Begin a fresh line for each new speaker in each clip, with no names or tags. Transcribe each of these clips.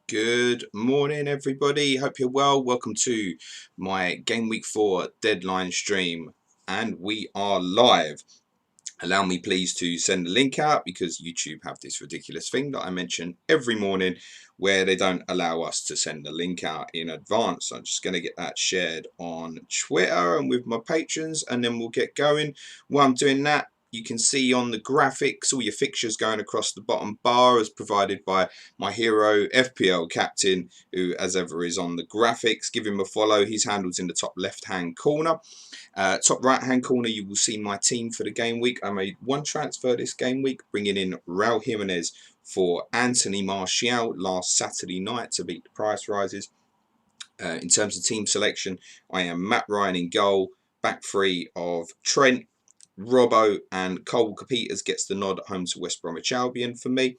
Good morning, everybody. Hope you're well. Welcome to my Game Week 4 Deadline stream, and we are live. Allow me please to send the link out because YouTube have this ridiculous thing that I mention every morning where they don't allow us to send the link out in advance. So I'm just going to get that shared on Twitter and with my patrons, and then we'll get going. While I'm doing that, you can see on the graphics all your fixtures going across the bottom bar as provided by my hero FPL captain, who as ever is on the graphics. Give him a follow. His handle's in the top left hand corner. Top right hand corner you will see my team for the game week. I made one transfer this game week, bringing in Raul Jimenez for Anthony Martial last Saturday night to beat the price rises. In terms of team selection, I am Matt Ryan in goal, back three of Trent, Robbo and Cole Walker-Peters gets the nod at home to West Bromwich Albion for me.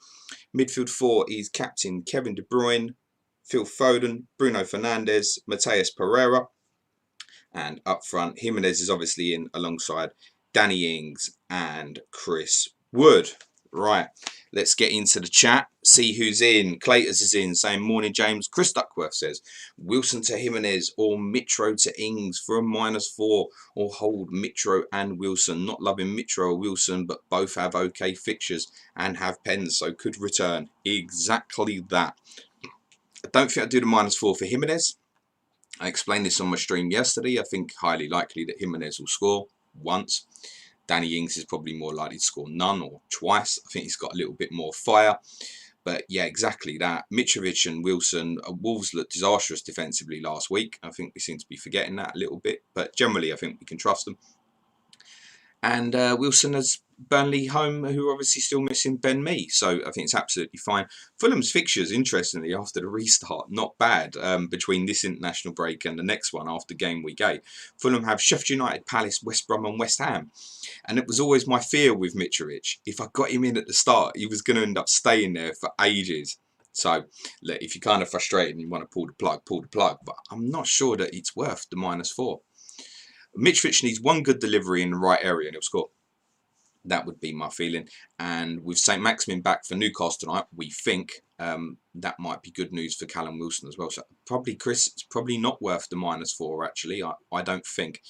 Midfield four is captain Kevin De Bruyne, Phil Foden, Bruno Fernandes, Mateus Pereira. And up front, Jimenez is obviously in alongside Danny Ings and Chris Wood. Right, let's get into the chat, see who's in. Claters is in, saying morning James. Chris Duckworth says Wilson to Jimenez or Mitro to Ings for a -4, or hold Mitro and Wilson. Not loving Mitro or Wilson, but both have okay fixtures and have pens, so could return. Exactly that. I don't think I'd do the -4 for Jimenez. I explained this on my stream yesterday. I think highly likely that Jimenez will score once. Danny Ings is probably more likely to score none or twice. I think he's got a little bit more fire. But yeah, exactly that. Mitrovic and Wilson, Wolves looked disastrous defensively last week. I think we seem to be forgetting that a little bit. But generally, I think we can trust them. And Wilson has Burnley home, who are obviously still missing Ben Mee. So I think it's absolutely fine. Fulham's fixtures, interestingly, after the restart, not bad between this international break and the next one after game week 8. Fulham have Sheffield United, Palace, West Brom and West Ham. And it was always my fear with Mitrovic. If I got him in at the start, he was going to end up staying there for ages. So look, if you're kind of frustrated and you want to pull the plug, pull the plug. But I'm not sure that it's worth the -4. Mitrovic needs one good delivery in the right area and he'll score. That would be my feeling. And with St. Maximin back for Newcastle tonight, we think that might be good news for Callum Wilson as well. So probably, Chris, it's probably not worth the -4, actually. I don't think.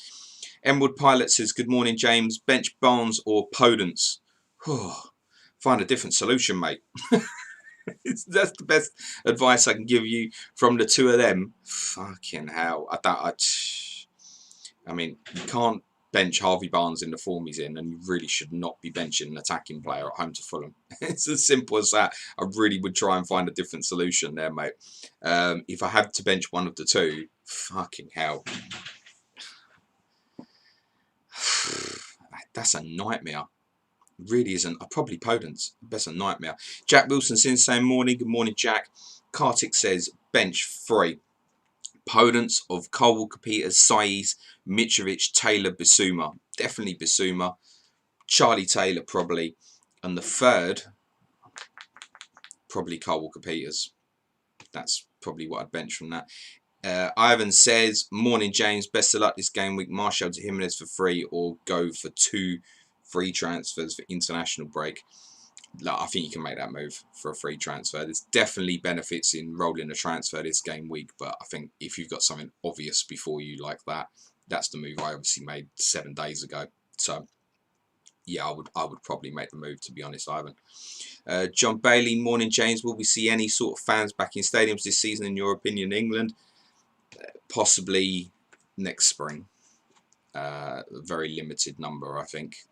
Emerald Pilot says, good morning, James. Bench Barnes or Podence? Find a different solution, mate. That's the best advice I can give you from the two of them. Fucking hell. I mean, you can't bench Harvey Barnes in the form he's in, and you really should not be benching an attacking player at home to Fulham. It's as simple as that. I really would try and find a different solution there, mate. If I had to bench one of the two, fucking hell. That's a nightmare. It really isn't. Probably Podence. That's a nightmare. Jack Wilson's in saying morning. Good morning, Jack. Kartik says bench 3. Podence of Cole Walker-Peters, Saiz, Mitrovic, Taylor, Bissouma. Definitely Bissouma. Charlie Taylor probably. And the third, probably Cole Walker-Peters. That's probably what I'd bench from that. Ivan says, morning James, best of luck this game week. Martial to Jimenez for free or go for 2 free transfers for international break. I think you can make that move for a free transfer. There's definitely benefits in rolling a transfer this game week, but I think if you've got something obvious before you like that, that's the move I obviously made 7 days ago. So yeah, I would probably make the move, to be honest, Ivan. John Bailey, morning James. Will we see any sort of fans back in stadiums this season, in your opinion, England? Possibly next spring. A very limited number, I think.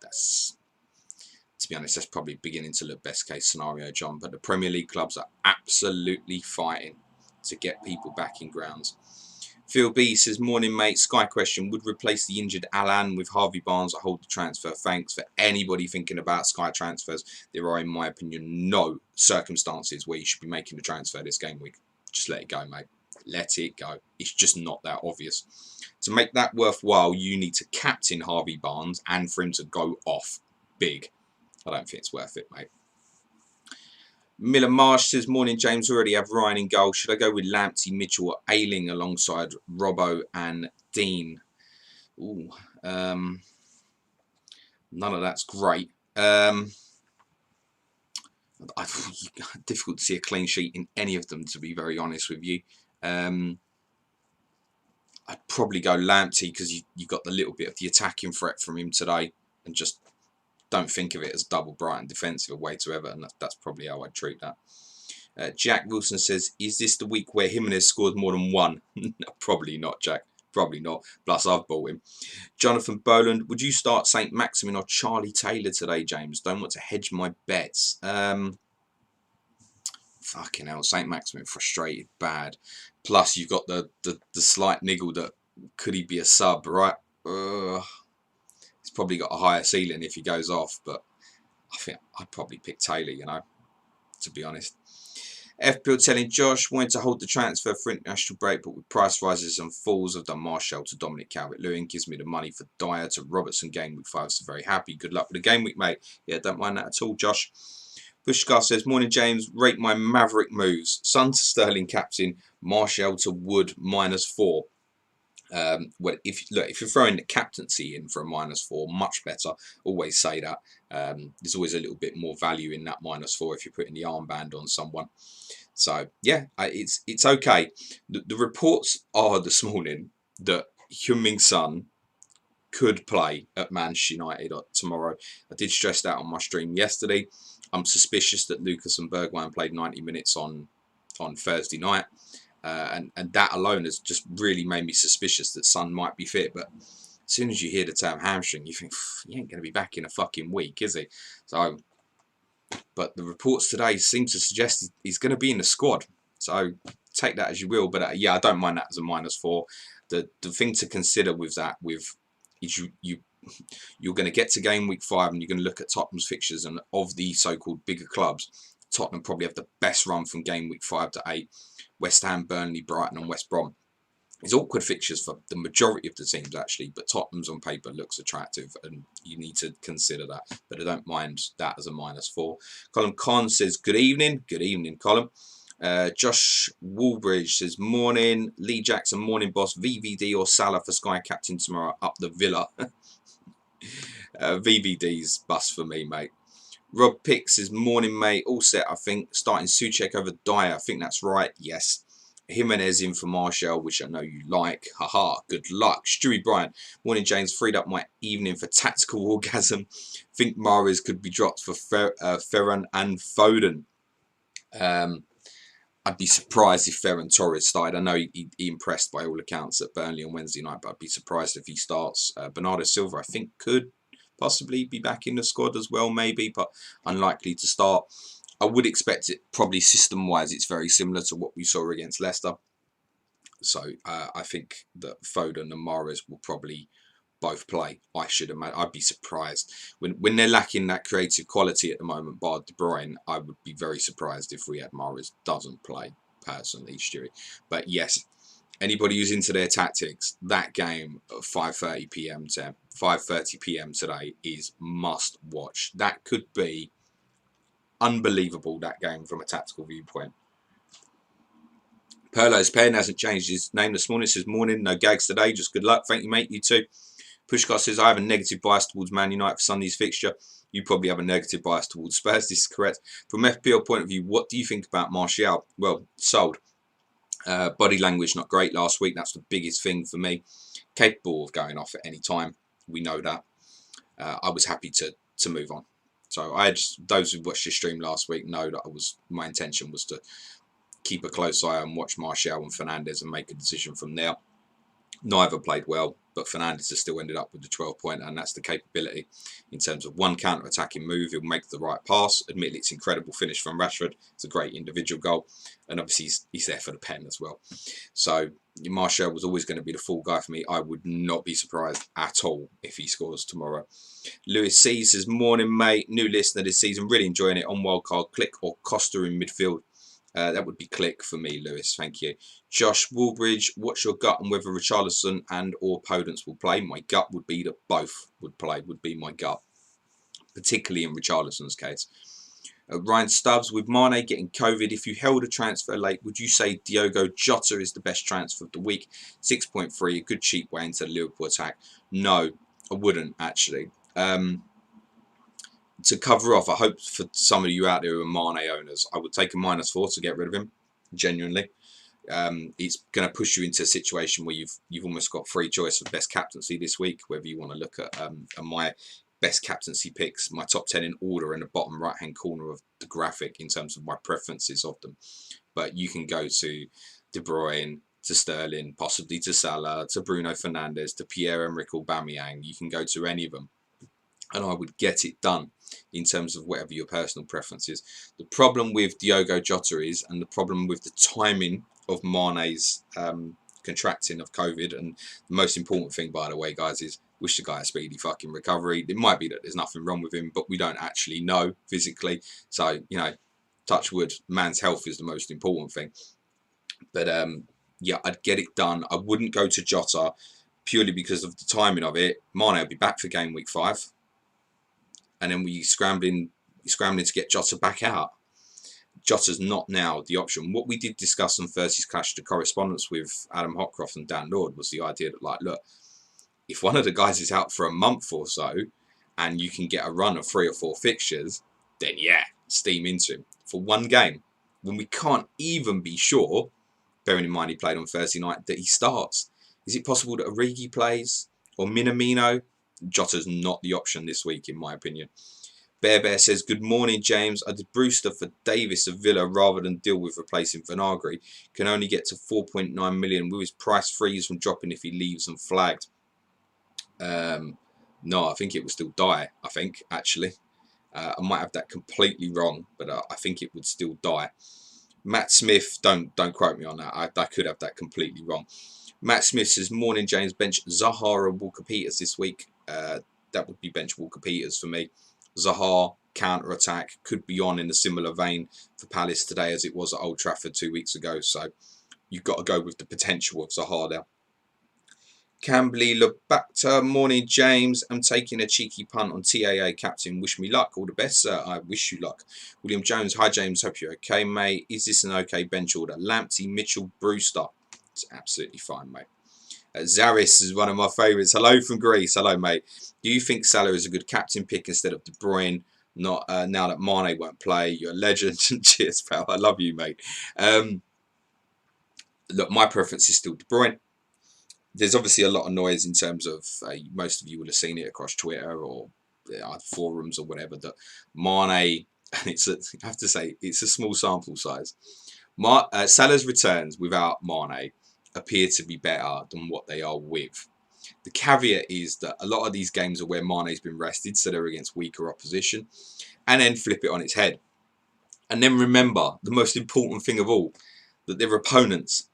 To be honest, that's probably beginning to look best case scenario, John. But the Premier League clubs are absolutely fighting to get people back in grounds. Phil B says, morning mate, Sky question, would replace the injured Alan with Harvey Barnes or hold the transfer? Thanks. For anybody thinking about Sky transfers, there are, in my opinion, no circumstances where you should be making the transfer this game week. Just let it go, mate. Let it go. It's just not that obvious. To make that worthwhile, you need to captain Harvey Barnes and for him to go off big. I don't think it's worth it, mate. Miller Marsh says, morning James, already have Ryan in goal. Should I go with Lamptey, Mitchell or Ayling alongside Robbo and Dean? Ooh, none of that's great. difficult to see a clean sheet in any of them, to be very honest with you. I'd probably go Lamptey because you got the little bit of the attacking threat from him today, and just don't think of it as double Brighton defensive away to Everton. That's probably how I'd treat that. Jack Wilson says, is this the week where Jimenez scored more than one? Probably not, Jack. Probably not. Plus, I've bought him. Jonathan Boland, would you start St. Maximin or Charlie Taylor today, James? Don't want to hedge my bets. Fucking hell, St. Maximin frustrated bad. Plus, you've got the slight niggle that could he be a sub, right? He's probably got a higher ceiling if he goes off, but I think I'd probably pick Taylor, you know, to be honest. FPL telling Josh, wanted to hold the transfer for international break, but with price rises and falls, I've done Martial to Dominic Calvert-Lewin. Gives me the money for Dyer to Robertson game week 5, so very happy. Good luck with the game week, mate. Yeah, don't mind that at all, Josh. Pushkar says, morning, James. Rate my Maverick moves. Son to Sterling captain, Martial to Wood -4. Well, if you're throwing the captaincy in for a -4, much better. Always say that. There's always a little bit more value in that -4 if you're putting the armband on someone. So yeah, it's okay. The reports are this morning that Heung-min Son could play at Manchester United tomorrow. I did stress that on my stream yesterday. I'm suspicious that Lucas and Bergwijn played 90 minutes on Thursday night. And that alone has just really made me suspicious that Son might be fit. But as soon as you hear the term hamstring, you think, he ain't going to be back in a fucking week, is he? So, but the reports today seem to suggest he's going to be in the squad. So take that as you will. But yeah, I don't mind that as a -4. The thing to consider with that is you're going to get to game week 5 and you're going to look at Tottenham's fixtures, and of the so-called bigger clubs, Tottenham probably have the best run from game week 5 to 8. West Ham, Burnley, Brighton and West Brom. It's awkward fixtures for the majority of the teams actually, but Tottenham's on paper looks attractive and you need to consider that. But I don't mind that as a -4. Colin Khan says, good evening. Good evening, Colin. Josh Woolbridge says, morning. Lee Jackson, morning, boss. VVD or Salah for Sky Captain tomorrow up the Villa. VVD's bust for me, mate. Rob Pick says, morning, mate. All set, I think. Starting Souček over Dyer. I think that's right. Yes. Jimenez in for Martial, which I know you like. Haha, good luck. Stewie Bryant. Morning, James. Freed up my evening for tactical orgasm. Think Mahrez could be dropped for Ferran and Foden. I'd be surprised if Ferran Torres started. I know he impressed by all accounts at Burnley on Wednesday night, but I'd be surprised if he starts. Bernardo Silva, I think, could possibly be back in the squad as well, maybe, but unlikely to start. I would expect it, probably system-wise, it's very similar to what we saw against Leicester. So I think that Foden and Mahrez will probably both play. I should imagine. I'd be surprised. When they're lacking that creative quality at the moment, bar De Bruyne, I would be very surprised if Riyad Mahrez doesn't play, personally, Stewie. But yes, anybody who's into their tactics, that game at 5:30 p.m. today is must watch. That could be unbelievable, that game, from a tactical viewpoint. Perlo's pen hasn't changed his name this morning. It says, morning, no gags today, just good luck. Thank you, mate. You too. Pushkar says, I have a negative bias towards Man United for Sunday's fixture. You probably have a negative bias towards Spurs. This is correct. From FPL point of view, what do you think about Martial? Well, sold. Body language not great last week. That's the biggest thing for me. Capable of going off at any time. We know that. I was happy to move on. So those who watched your stream last week know that my intention was to keep a close eye on watch Martial and Fernandes and make a decision from there. Neither played well, but Fernandes has still ended up with the 12-pointer, and that's the capability in terms of one counter-attacking move. He'll make the right pass. Admittedly, it's an incredible finish from Rashford. It's a great individual goal, and obviously he's there for the pen as well. So Martial was always going to be the full guy for me. I would not be surprised at all if he scores tomorrow. Lewis C says, morning, mate. New listener this season. Really enjoying it. On wildcard, Click or Costa in midfield. That would be Click for me, Lewis. Thank you. Josh Woolbridge, what's your gut on whether Richarlison and or Podence will play? My gut would be that both would play, would be my gut, particularly in Richarlison's case. Ryan Stubbs, with Mane getting COVID, if you held a transfer late, would you say Diogo Jota is the best transfer of the week? 6.3, a good cheap way into the Liverpool attack. No, I wouldn't, actually. to cover off, I hope for some of you out there who are Mane owners, I would take a -4 to get rid of him. Genuinely, it's going to push you into a situation where you've almost got free choice of best captaincy this week. Whether you want to look at my best captaincy picks, my top 10 in order in the bottom right hand corner of the graphic in terms of my preferences of them. But you can go to De Bruyne, to Sterling, possibly to Salah, to Bruno Fernandes, to Pierre-Emerick Aubameyang. You can go to any of them, and I would get it done in terms of whatever your personal preference is. The problem with Diogo Jota is, and the problem with the timing of Mane's contracting of COVID, and the most important thing, by the way, guys, is wish the guy a speedy fucking recovery. It might be that there's nothing wrong with him, but we don't actually know physically. So, you know, touch wood, man's health is the most important thing. But yeah, I'd get it done. I wouldn't go to Jota purely because of the timing of it. Mane will be back for game week 5. And then we're scrambling to get Jota back out. Jota's not now the option. What we did discuss on Thursday's Clash to Correspondence with Adam Hopcroft and Dan Lord was the idea that, like, look, if one of the guys is out for a month or so and you can get a run of 3 or 4 fixtures, then yeah, steam into him. For one game, when we can't even be sure, bearing in mind he played on Thursday night, that he starts. Is it possible that Origi plays or Minamino? Jota's not the option this week, in my opinion. Bear says, good morning, James. I did Brewster for Davis of Villa rather than deal with replacing Vinagre. Can only get to 4.9 million. Will his price freeze from dropping if he leaves and flagged? No, I think it will still die, I think, actually. I might have that completely wrong, but I think it would still die. Matt Smith, don't quote me on that. I could have that completely wrong. Matt Smith says, morning, James. Bench Zaha and Walker-Peters this week. That would be bench Walker-Peters for me. Zaha, counter-attack, could be on in a similar vein for Palace today as it was at Old Trafford 2 weeks ago. So you've got to go with the potential of Zaha there. Camberley Labacta, morning, James. I'm taking a cheeky punt on TAA captain. Wish me luck. All the best, sir. I wish you luck. William Jones, hi, James. Hope you're okay, mate. Is this an okay bench order? Lamptey, Mitchell, Brewster. It's absolutely fine, mate. Zaris is one of my favourites. Hello from Greece. Hello, mate. Do you think Salah is a good captain pick instead of De Bruyne? Not now that Mane won't play. You're a legend. Cheers, pal. I love you, mate. Look, my preference is still De Bruyne. There's obviously a lot of noise in terms of, most of you will have seen it across Twitter or forums or whatever, that Mane, and I have to say, it's a small sample size. Salah's returns without Mane appear to be better than what they are with. The caveat is that a lot of these games are where Mane's been rested, so they're against weaker opposition, and then flip it on its head. And then remember, the most important thing of all, that their opponents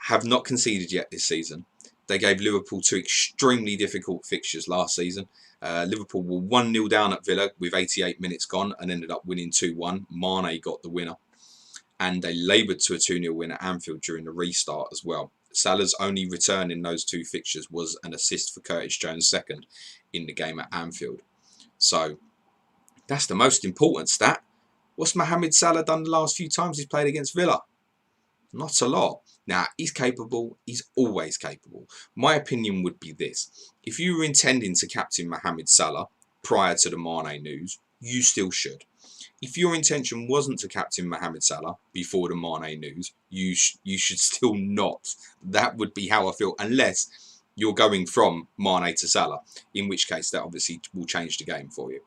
have not conceded yet this season. They gave Liverpool 2 extremely difficult fixtures last season. Liverpool were 1-0 down at Villa with 88 minutes gone and ended up winning 2-1. Mane got the winner. And they laboured to a 2-0 win at Anfield during the restart as well. Salah's only return in those 2 fixtures was an assist for Curtis Jones' second in the game at Anfield. So that's the most important stat. What's Mohamed Salah done the last few times he's played against Villa? Not a lot. Now, he's capable. He's always capable. My opinion would be this. If you were intending to captain Mohamed Salah prior to the Mane news, you still should. If your intention wasn't to captain Mohamed Salah before the Mane news, you should still not. That would be how I feel, unless you're going from Mane to Salah, in which case that obviously will change the game for you.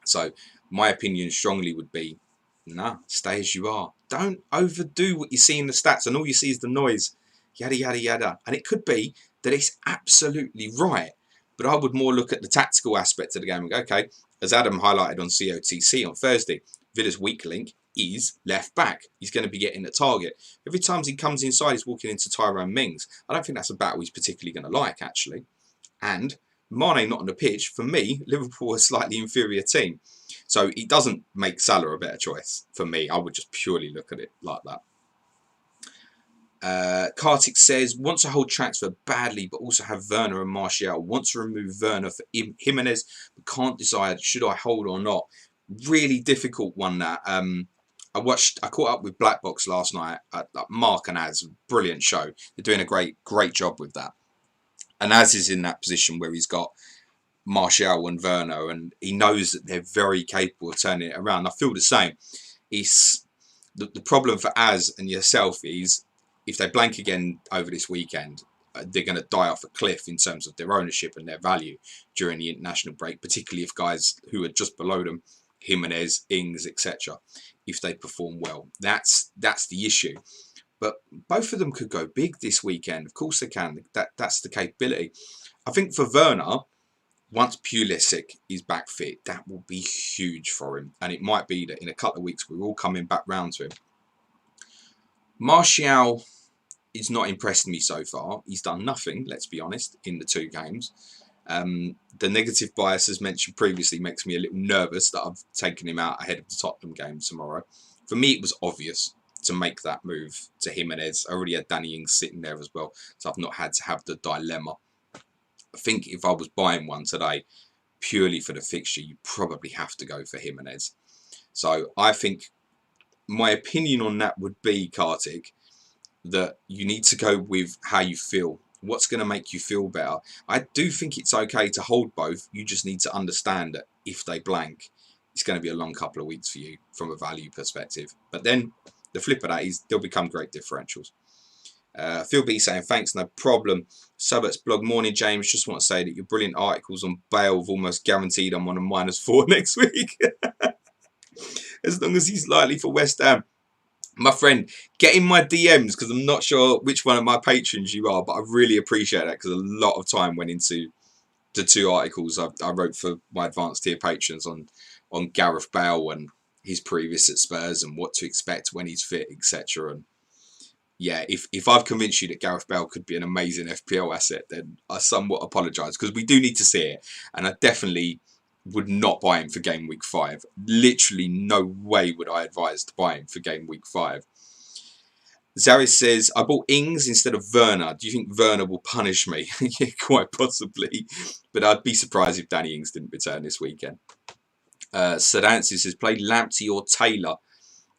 So my opinion strongly would be, nah, stay as you are. Don't overdo what you see in the stats and all you see is the noise, yada, yada, yada. And it could be that it's absolutely right, but I would more look at the tactical aspect of the game and go, okay, as Adam highlighted on COTC on Thursday, Villa's weak link is left back. He's going to be getting the target. Every time he comes inside, he's walking into Tyrone Mings. I don't think that's a battle he's particularly going to like, actually. And Mane not on the pitch, for me, Liverpool are a slightly inferior team. So it doesn't make Salah a better choice for me. I would just purely look at it like that. Kartik says, wants to hold transfer badly, but also have Werner and Martial. Wants to remove Werner for Jimenez, but can't decide, should I hold or not? Really difficult one, that. I caught up with Black Box last night. Mark and Az, brilliant show. They're doing a great job with that. And Az is in that position where he's got Martial and Werner, and he knows that they're very capable of turning it around. I feel the same. It's the problem for Az and yourself is if they blank again over this weekend, they're going to die off a cliff in terms of their ownership and their value during the international break, particularly if guys who are just below them, Jimenez, Ings, etc., if they perform well. That's the issue. But both of them could go big this weekend. Of course they can. That's the capability. I think for Werner, once Pulisic is back fit, that will be huge for him. And it might be that in a couple of weeks, we're all coming back round to him. Martial is not impressed me so far. He's done nothing, let's be honest, in the 2 games. The negative bias, as mentioned previously, makes me a little nervous that I've taken him out ahead of the Tottenham game tomorrow. For me, it was obvious to make that move to Jimenez. I already had Danny Ings sitting there as well, so I've not had to have the dilemma. I think if I was buying one today, purely for the fixture, you probably have to go for Jimenez. So I think my opinion on that would be, Kartik, that you need to go with how you feel. What's going to make you feel better? I do think it's okay to hold both. You just need to understand that if they blank, it's going to be a long couple of weeks for you from a value perspective. But then the flip of that is they'll become great differentials. Phil B saying, thanks, no problem. Suburbs blog, morning, James. Just want to say that your brilliant articles on Bale have almost guaranteed I'm on a -4 next week. As long as he's likely for West Ham. My friend, get in my DMs because I'm not sure which one of my patrons you are, but I really appreciate that because a lot of time went into the 2 articles I wrote for my advanced tier patrons on Gareth Bale and his previous at Spurs and what to expect when he's fit, etc. And yeah, if I've convinced you that Gareth Bale could be an amazing FPL asset, then I somewhat apologise because we do need to see it. And I definitely would not buy him for game week 5. Literally no way would I advise to buy him for game week 5. Zaris says, I bought Ings instead of Werner. Do you think Werner will punish me? Yeah, quite possibly. But I'd be surprised if Danny Ings didn't return this weekend. Sedansis says, play Lamptey or Taylor.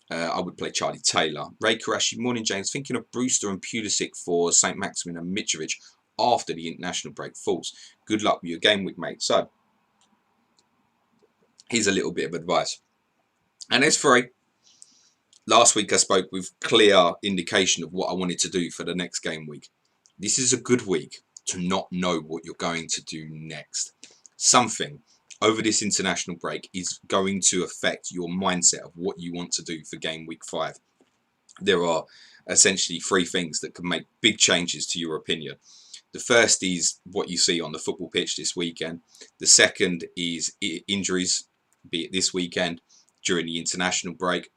I would play Charlie Taylor. Ray Karashi, morning James. Thinking of Brewster and Pulisic for St. Maximin and Mitrovic after the international break falls. Good luck with your game week, mate. So, here's a little bit of advice. And as for last week I spoke with clear indication of what I wanted to do for the next game week. This is a good week to not know what you're going to do next. Something over this international break is going to affect your mindset of what you want to do for game week 5. There are essentially 3 things that can make big changes to your opinion. The first is what you see on the football pitch this weekend. The second is injuries, be it this weekend during the international break.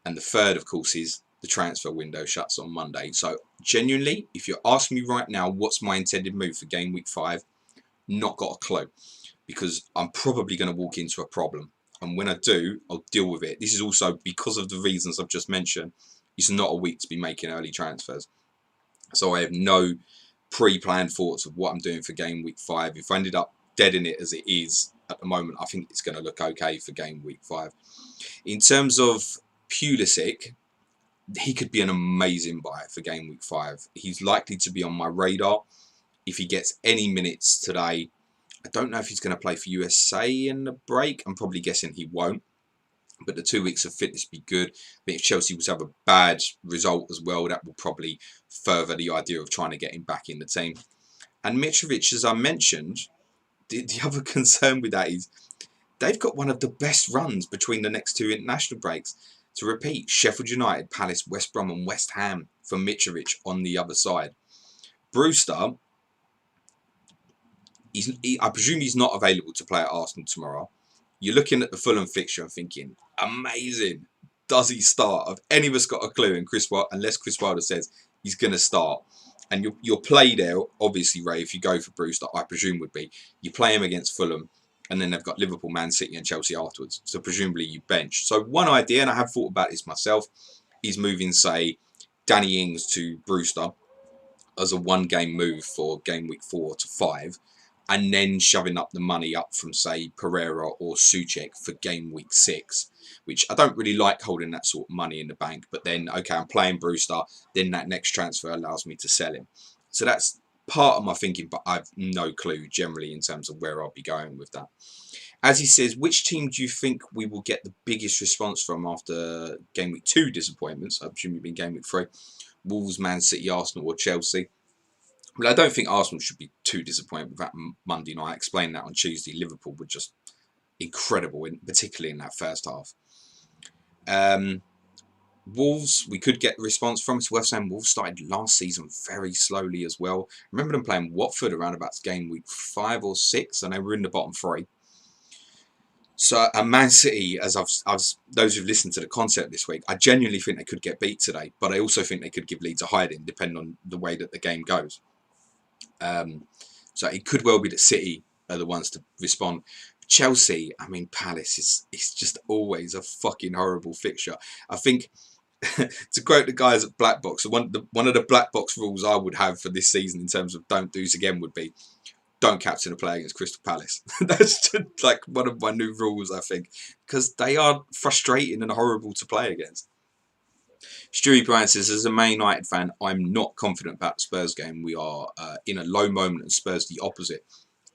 And the third, of course, is the transfer window shuts on Monday. So genuinely, if you're asking me right now, what's my intended move for game week 5? Not got a clue, because I'm probably going to walk into a problem. And when I do, I'll deal with it. This is also because of the reasons I've just mentioned. It's not a week to be making early transfers. So I have no pre-planned thoughts of what I'm doing for game week 5. If I ended up dead in it as it is at the moment, I think it's going to look okay for game week 5. In terms of Pulisic, he could be an amazing buy for game week 5. He's likely to be on my radar. If he gets any minutes today, I don't know if he's going to play for USA in the break. I'm probably guessing he won't. But the 2 weeks of fitness be good. But if Chelsea was to have a bad result as well, that will probably further the idea of trying to get him back in the team. And Mitrovic, as I mentioned, the other concern with that is they've got one of the best runs between the next 2 international breaks. To repeat, Sheffield United, Palace, West Brom and West Ham for Mitrovic on the other side. Brewster, I presume he's not available to play at Arsenal tomorrow. You're looking at the Fulham fixture and thinking, amazing. Does he start? Have any of us got a clue? And unless Chris Wilder says he's going to start. And your play there, obviously, Ray, if you go for Brewster, I presume would be, you play him against Fulham, and then they've got Liverpool, Man City and Chelsea afterwards. So presumably you bench. So one idea, and I have thought about this myself, is moving, say, Danny Ings to Brewster as a 1-game move for game week 4 to 5. And then shoving up the money up from, say, Pereira or Souček for game week 6, which I don't really like holding that sort of money in the bank. But then, okay, I'm playing Brewster, then that next transfer allows me to sell him. So that's part of my thinking, but I've no clue generally in terms of where I'll be going with that. As he says, which team do you think we will get the biggest response from after game week 2 disappointments? I presume you've been game week 3. Wolves, Man City, Arsenal or Chelsea? Well, I don't think Arsenal should be too disappointed with that Monday night. I explained that on Tuesday. Liverpool were just incredible, particularly in that first half. Wolves, we could get the response from. It's worth saying Wolves started last season very slowly as well. I remember them playing Watford around about game week 5 or 6, and they were in the bottom 3. So, and Man City, as those who've listened to the concept this week, I genuinely think they could get beat today, but I also think they could give Leeds a hiding, depending on the way that the game goes. So it could well be that City are the ones to respond. Chelsea, I mean, Palace is just always a fucking horrible fixture. I think, to quote the guys at Black Box, one of the Black Box rules I would have for this season in terms of don't do this again would be, don't captain a player against Crystal Palace. That's just like one of my new rules, I think, because they are frustrating and horrible to play against. Stewie Bryan says, as a Man United fan, I'm not confident about the Spurs game. We are in a low moment and Spurs the opposite.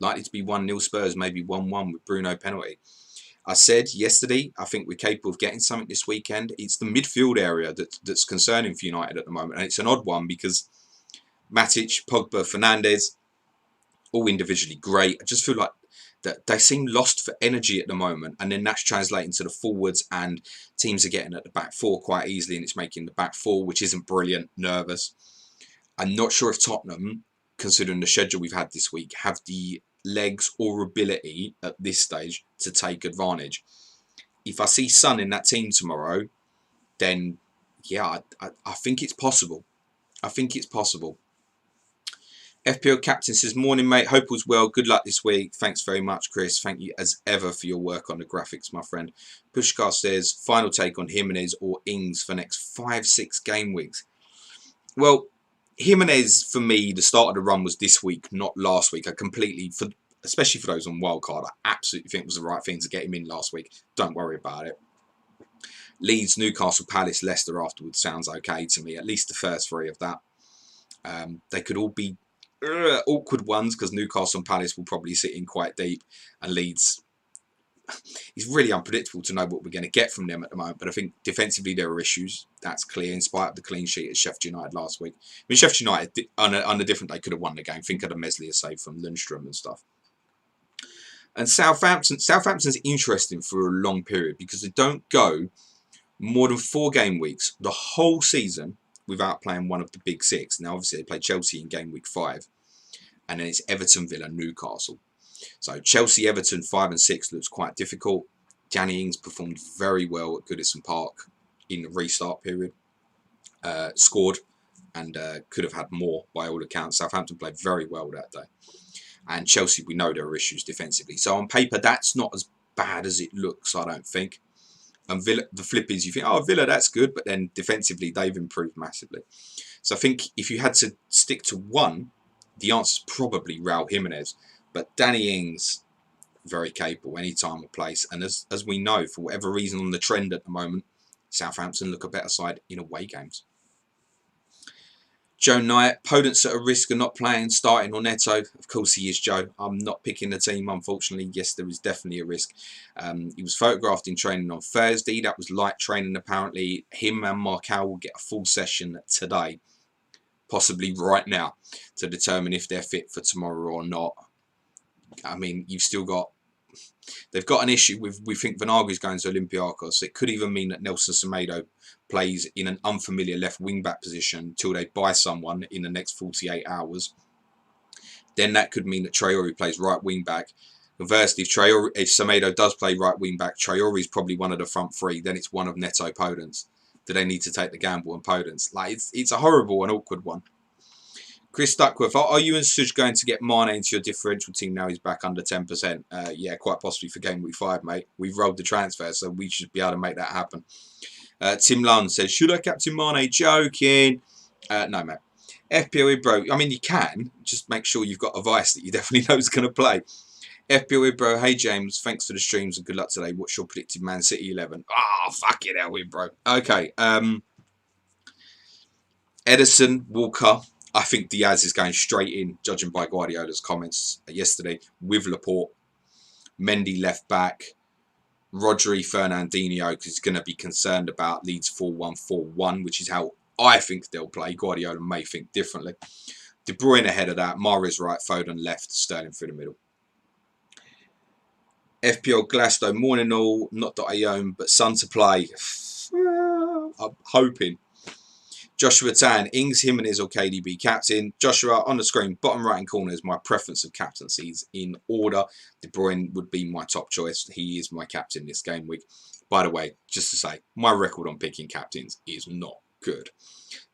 Likely to be 1-0 Spurs, maybe 1-1 with Bruno penalty. I said yesterday, I think we're capable of getting something this weekend. It's the midfield area that's concerning for United at the moment. And it's an odd one because Matic, Pogba, Fernandes, all individually great. I just feel like that they seem lost for energy at the moment, and then that's translating to the forwards, and teams are getting at the back four quite easily, and it's making the back four, which isn't brilliant, nervous. I'm not sure if Tottenham, considering the schedule we've had this week, have the legs or ability at this stage to take advantage. If I see Son in that team tomorrow, then yeah, I think it's possible. I think it's possible. FPL Captain says, morning mate, hope all's well, good luck this week. Thanks very much, Chris. Thank you as ever for your work on the graphics, my friend. Pushkar says, final take on Jimenez or Ings for next 5-6 game weeks. Well, Jimenez, for me, the start of the run was this week, not last week. I completely, especially for those on wildcard, I absolutely think it was the right thing to get him in last week. Don't worry about it. Leeds, Newcastle, Palace, Leicester afterwards sounds okay to me. At least the first 3 of that. They could all be awkward ones because Newcastle and Palace will probably sit in quite deep, and Leeds, it's really unpredictable to know what we're going to get from them at the moment. But I think defensively there are issues. That's clear in spite of the clean sheet at Sheffield United last week. I mean, Sheffield United on a different day could have won the game. Think of the Meslier save from Lundstrom and stuff. And Southampton's interesting for a long period because they don't go more than 4 game weeks the whole season without playing one of the big 6. Now, obviously, they play Chelsea in game week 5. And then it's Everton, Villa, Newcastle. So Chelsea, Everton, 5 and 6 looks quite difficult. Danny Ings performed very well at Goodison Park in the restart period. Scored and could have had more by all accounts. Southampton played very well that day. And Chelsea, we know there are issues defensively. So on paper, that's not as bad as it looks, I don't think. And Villa, the flip is you think, oh, Villa, that's good. But then defensively, they've improved massively. So I think if you had to stick to one, the answer is probably Raul Jimenez. But Danny Ings, very capable, any time or place. And as we know, for whatever reason on the trend at the moment, Southampton look a better side in away games. Joe Knight, Podence at a risk of not playing, starting or Neto. Of course he is, Joe. I'm not picking the team, unfortunately. Yes, there is definitely a risk. He was photographed in training on Thursday. That was light training, apparently. Him and Marcal will get a full session today, possibly right now, to determine if they're fit for tomorrow or not. I mean, you've still got... They've got an issue with... We think Vanagu's going to Olympiacos. It could even mean that Nelson Semedo plays in an unfamiliar left wing-back position until they buy someone in the next 48 hours. Then that could mean that Traore plays right wing-back. Conversely, if Semedo does play right wing-back, Traore is probably one of the front 3. Then it's one of Neto, Podence. Do they need to take the gamble on Podence? Like, it's a horrible and awkward one. Chris Duckworth, are you and Suj going to get Mane into your differential team now he's back under 10%? Yeah, quite possibly for game week 5, mate. We've rolled the transfer, so we should be able to make that happen. Tim Lund says, should I captain Mane? Joking. No, mate. FPL Ibro, I mean, you can. Just make sure you've got a vice that you definitely know is going to play. FPL Ibro, hey James, thanks for the streams and good luck today. What's your predicted Man City 11? Ah, fuck it, hell, Ibro. Okay. Edison, Walker, I think Diaz is going straight in, judging by Guardiola's comments yesterday, with Laporte. Mendy left back. Rodri, Fernandinho, because he's going to be concerned about Leeds 4-1-4-1, which is how I think they'll play. Guardiola may think differently. De Bruyne ahead of that. Mahrez right, Foden left, Sterling through the middle. FPL Glasgow, morning all, not that I own, but Sun to play. I'm hoping. Joshua Tan, Ings, Jimenez or KDB captain. Joshua, on the screen, bottom right hand corner is my preference of captaincies in order. De Bruyne would be my top choice. He is my captain this game week. By the way, just to say, my record on picking captains is not good.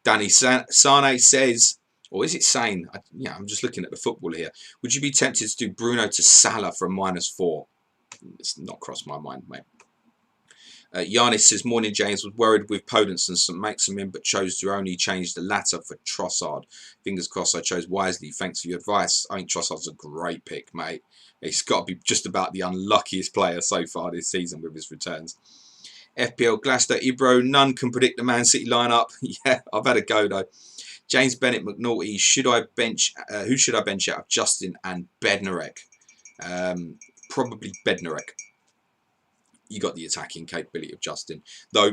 Danny Sane says, or is it Sane? I'm just looking at the football here. Would you be tempted to do Bruno to Salah for a -4? It's not crossed my mind, mate. Giannis says, morning James, was worried with Podence and St Maximin, but chose to only change the latter for Trossard. Fingers crossed I chose wisely. Thanks for your advice. I think Trossard's a great pick, mate. He's got to be just about the unluckiest player so far this season with his returns. FPL Glasgow, Ibro, none can predict the Man City lineup. Yeah, I've had a go though. James Bennett McNulty, who should I bench out of Justin and Bednarek? Probably Bednarek. You got the attacking capability of Justin, though.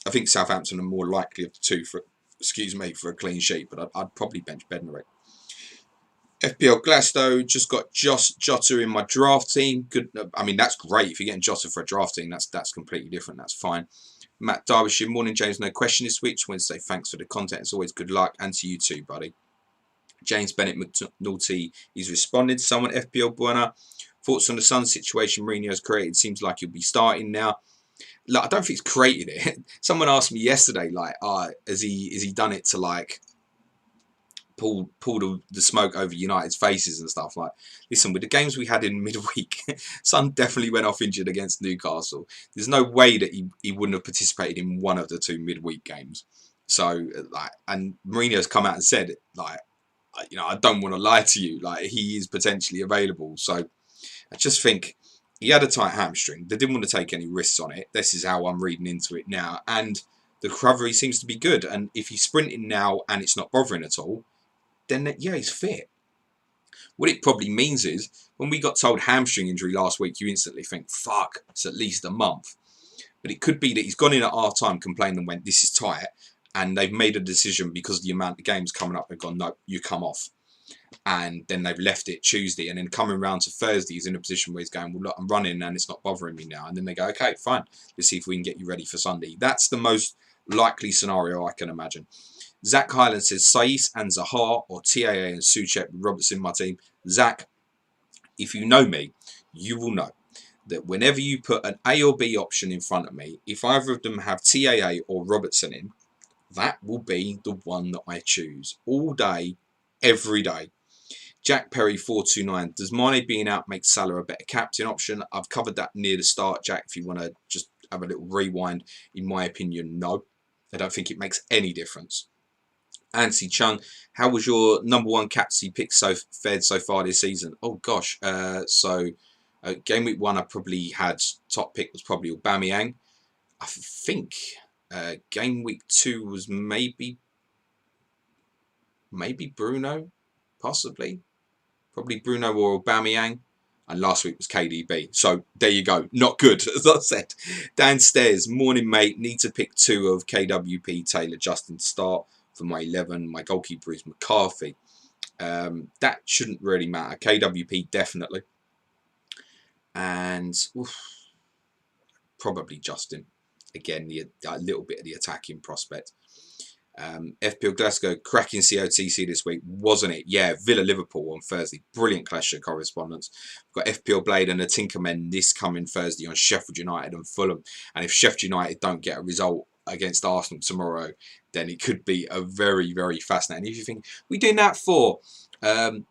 I think Southampton are more likely of the two for a clean sheet, but I'd probably bench Bednarek. FPL Glasgow, just got Jota in my draft team. Good. I mean, that's great if you're getting Jota for a draft team. That's completely different. That's fine. Matt Derbyshire, morning James. No question this week. Just want to say thanks for the content. It's always good luck, and to you too, buddy. James Bennett McNulty is responding to someone. FPL Buena. Thoughts on the Sun situation Mourinho's created? Seems like he'll be starting now. Like, I don't think he's created it. Someone asked me yesterday, like, has he done it to like pull the smoke over United's faces and stuff? Like, listen, with the games we had in midweek, Sun definitely went off injured against Newcastle. There's no way that he wouldn't have participated in one of the two midweek games. So, like, and Mourinho's come out and said, like, I don't want to lie to you. Like, he is potentially available. So, I just think he had a tight hamstring. They didn't want to take any risks on it. This is how I'm reading into it now. And the recovery seems to be good. And if he's sprinting now and it's not bothering at all, then yeah, he's fit. What it probably means is, when we got told hamstring injury last week, you instantly think, fuck, it's at least a month. But it could be that he's gone in at half time, complained and went, this is tight. And they've made a decision because of the amount of games coming up. They've gone, no, you come off. And then they've left it Tuesday, and then coming around to Thursday, he's in a position where he's going, well, look, I'm running and it's not bothering me now. And then they go, okay, fine, let's see if we can get you ready for Sunday. That's the most likely scenario I can imagine. Zach Highland says, Saiss and Zaha or TAA and Souček with Robertson in my team. Zach, if you know me, you will know that whenever you put an A or B option in front of me, if either of them have TAA or Robertson in, that will be the one that I choose all day, every day. Jack Perry 429. Does Mane being out make Salah a better captain option? I've covered that near the start, Jack. If you want to just have a little rewind, in my opinion, no. I don't think it makes any difference. Ansi Chung, how was your #1 captaincy pick fared so far this season? Oh gosh, game week 1 I probably had top pick was probably Aubameyang. I think game week 2 was maybe Bruno, possibly. Probably Bruno or Aubameyang. And last week was KDB. So there you go. Not good, as I said. Downstairs, morning mate. Need to pick 2 of KWP, Taylor, Justin to start for my 11. My goalkeeper is McCarthy. That shouldn't really matter. KWP definitely. And probably Justin. Again, a little bit of the attacking prospect. FPL Glasgow, cracking COTC this week, wasn't it? Yeah, Villa Liverpool on Thursday. Brilliant clash of correspondence. We've got FPL Blade and the Tinkermen this coming Thursday on Sheffield United and Fulham. And if Sheffield United don't get a result against Arsenal tomorrow, then it could be a very, very fascinating. If you think, we're doing that for, we're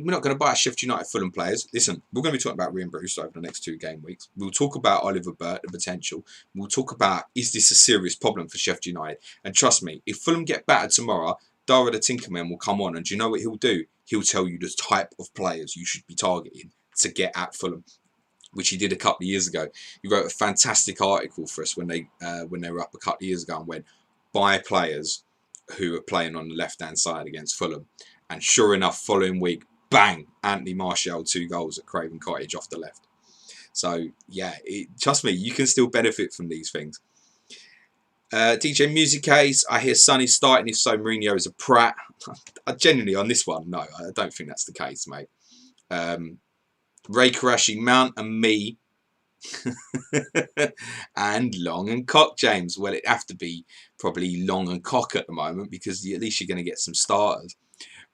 not going to buy Sheffield United Fulham players. Listen, we're going to be talking about Ryan Bruce over the next 2 game weeks. We'll talk about Oliver Burt, the potential. We'll talk about, is this a serious problem for Sheffield United? And trust me, if Fulham get battered tomorrow, Dara the Tinkerman will come on, and do you know what he'll do? He'll tell you the type of players you should be targeting to get at Fulham, which he did a couple of years ago. He wrote a fantastic article for us when they were up a couple of years ago and went, buy players who are playing on the left-hand side against Fulham. And sure enough, following week, bang, Anthony Martial 2 goals at Craven Cottage off the left. So, yeah, trust me, you can still benefit from these things. DJ Music Case, I hear Sonny's starting. If so, Mourinho is a prat. Genuinely, on this one, no, I don't think that's the case, mate. Ray Karashi, Mount and me. And Long and Cock, James. Well, it'd have to be probably Long and Cock at the moment because at least you're going to get some starters.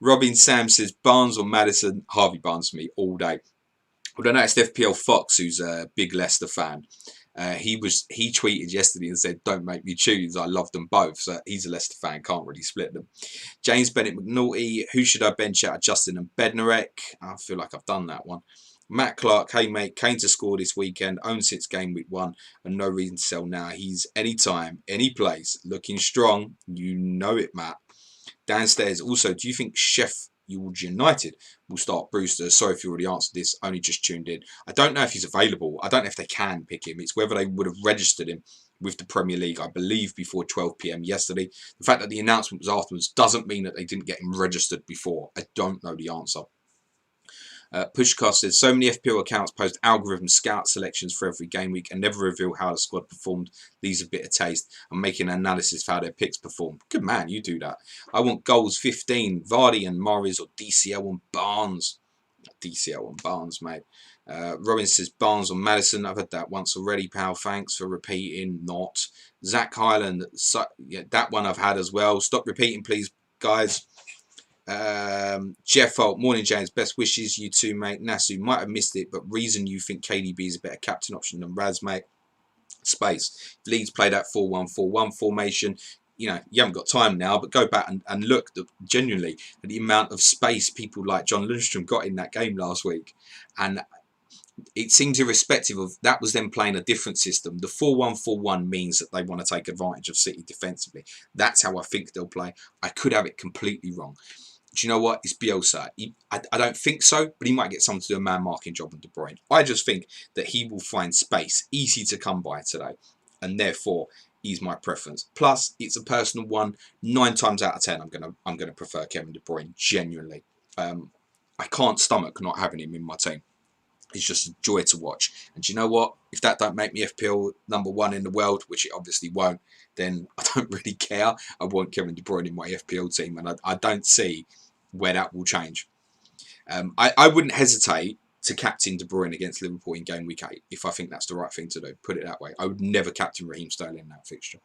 Robin Sam says Barnes or Maddison. Harvey Barnes for me all day. Well, I noticed FPL Fox, who's a big Leicester fan. He tweeted yesterday and said, "Don't make me choose. I love them both." So he's a Leicester fan, can't really split them. James Bennett McNulty, who should I bench out of Justin and Bednarek? I feel like I've done that one. Matt Clark, hey mate, Kane to score this weekend, owned since game week 1, and no reason to sell now. He's anytime, any place, looking strong. You know it, Matt. Downstairs, also, do you think Sheffield United will start Brewster? Sorry if you already answered this, only just tuned in. I don't know if he's available. I don't know if they can pick him. It's whether they would have registered him with the Premier League, I believe, before 12 PM yesterday. The fact that the announcement was afterwards doesn't mean that they didn't get him registered before. I don't know the answer. Pushcast says, so many FPL accounts post algorithm scout selections for every game week and never reveal how the squad performed. These a bitter taste. I'm making an analysis of how their picks performed. Good man, you do that. I want goals 15, Vardy and Morris, or DCL and Barnes. DCL and Barnes, mate. Robin says Barnes or Maddison. I've had that once already, pal. Thanks for repeating. Not. Zach Highland. So, yeah, that one I've had as well. Stop repeating, please, guys. Jeff Holt, morning James, best wishes, you too, mate. Nasu, might have missed it, but reason you think KDB is a better captain option than Raz, mate? Space. Leeds play that 4-1-4-1 formation. You know, you haven't got time now, but go back and look genuinely at the amount of space people like John Lundstrom got in that game last week. And it seems irrespective of that was them playing a different system. The 4-1-4-1 means that they want to take advantage of City defensively. That's how I think they'll play. I could have it completely wrong. Do you know what? It's Bielsa. I don't think so, but he might get someone to do a man-marking job on De Bruyne. I just think that he will find space, easy to come by today, and therefore he's my preference. Plus, it's a personal one. 9 times out of 10, I'm gonna prefer Kevin De Bruyne. Genuinely, I can't stomach not having him in my team. It's just a joy to watch. And do you know what? If that don't make me FPL #1 in the world, which it obviously won't, then I don't really care. I want Kevin De Bruyne in my FPL team, and I don't see where that will change. I wouldn't hesitate to captain De Bruyne against Liverpool in game week 8 if I think that's the right thing to do. Put it that way. I would never captain Raheem Sterling in that fixture.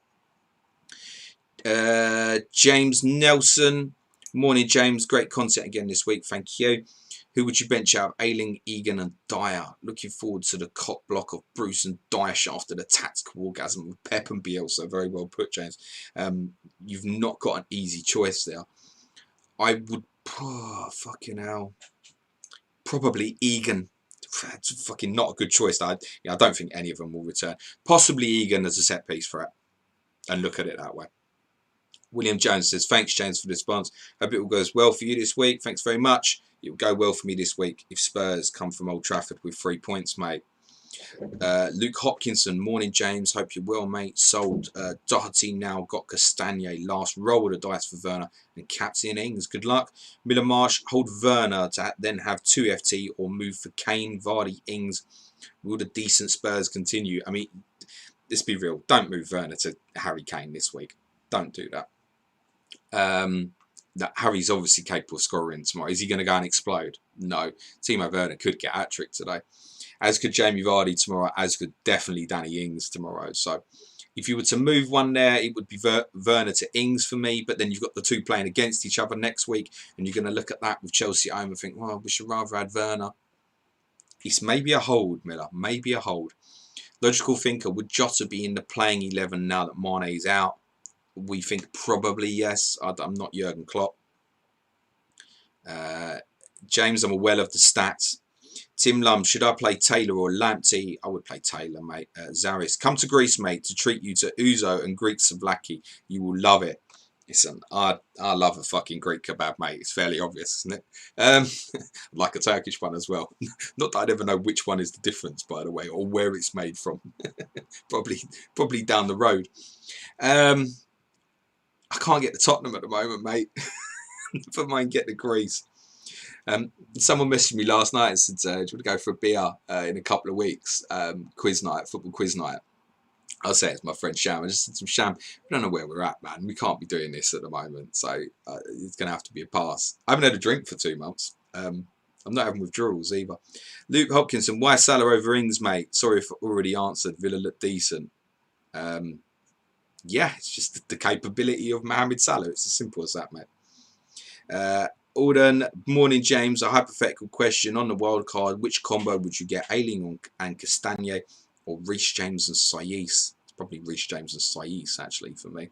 James Nelson. Morning, James. Great content again this week. Thank you. Who would you bench out of Ayling, Egan and Dyer? Looking forward to the cock block of Bruce and Dyche after the tactical orgasm with Pep and Bielsa. Very well put, James. You've not got an easy choice there. I would... Oh, fucking hell. Probably Egan. It's fucking not a good choice. I don't think any of them will return. Possibly Egan as a set piece for it. And look at it that way. William Jones says, thanks, James, for the response. Hope it all goes well for you this week. Thanks very much. It will go well for me this week if Spurs come from Old Trafford with 3 points, mate. Luke Hopkinson, morning, James. Hope you're well, mate. Sold Doherty, now got Castagne. Last roll of the dice for Werner and captain Ings. Good luck. Miller Marsh, hold Werner to then have 2 FT or move for Kane, Vardy, Ings. Will the decent Spurs continue? I mean, let's be real. Don't move Werner to Harry Kane this week. Don't do that. That Harry's obviously capable of scoring tomorrow. Is he going to go and explode? No. Timo Werner could get a hat-trick today. As could Jamie Vardy tomorrow. As could definitely Danny Ings tomorrow. So if you were to move one there, it would be Werner to Ings for me. But then you've got the two playing against each other next week. And you're going to look at that with Chelsea at home and think, well, we should rather add Werner. It's maybe a hold, Miller. Maybe a hold. Logical thinker, would Jota be in the playing 11 now that Mane's out? We think probably yes. I'm not Jurgen Klopp. James, I'm well of the stats. Tim Lum, should I play Taylor or Lamptey? I would play Taylor, mate. Zaris, come to Greece, mate, to treat you to Uzo and Greek Savlaki. You will love it. Listen, I love a fucking Greek kebab, mate. It's fairly obvious, isn't it? Like a Turkish one as well. Not that I'd ever know which one is the difference, by the way, or where it's made from. probably down the road. I can't get to Tottenham at the moment, mate. Never mind get to Greece. Someone messaged me last night and said, do you want to go for a beer in a couple of weeks? Quiz night, football quiz night. I'll say it's my friend Sham. I just said to Sham, we don't know where we're at, man. We can't be doing this at the moment. So it's going to have to be a pass. I haven't had a drink for 2 months. I'm not having withdrawals either. Luke Hopkinson, why Salah over Ings, mate? Sorry if I already answered. Villa look decent. Yeah, it's just the capability of Mohamed Salah. It's as simple as that, mate. Alden, morning, James. A hypothetical question on the wild card. Which combo would you get? Ayling and Castagne or Reece James and Saiss? It's probably Reece James and Saiss, actually, for me.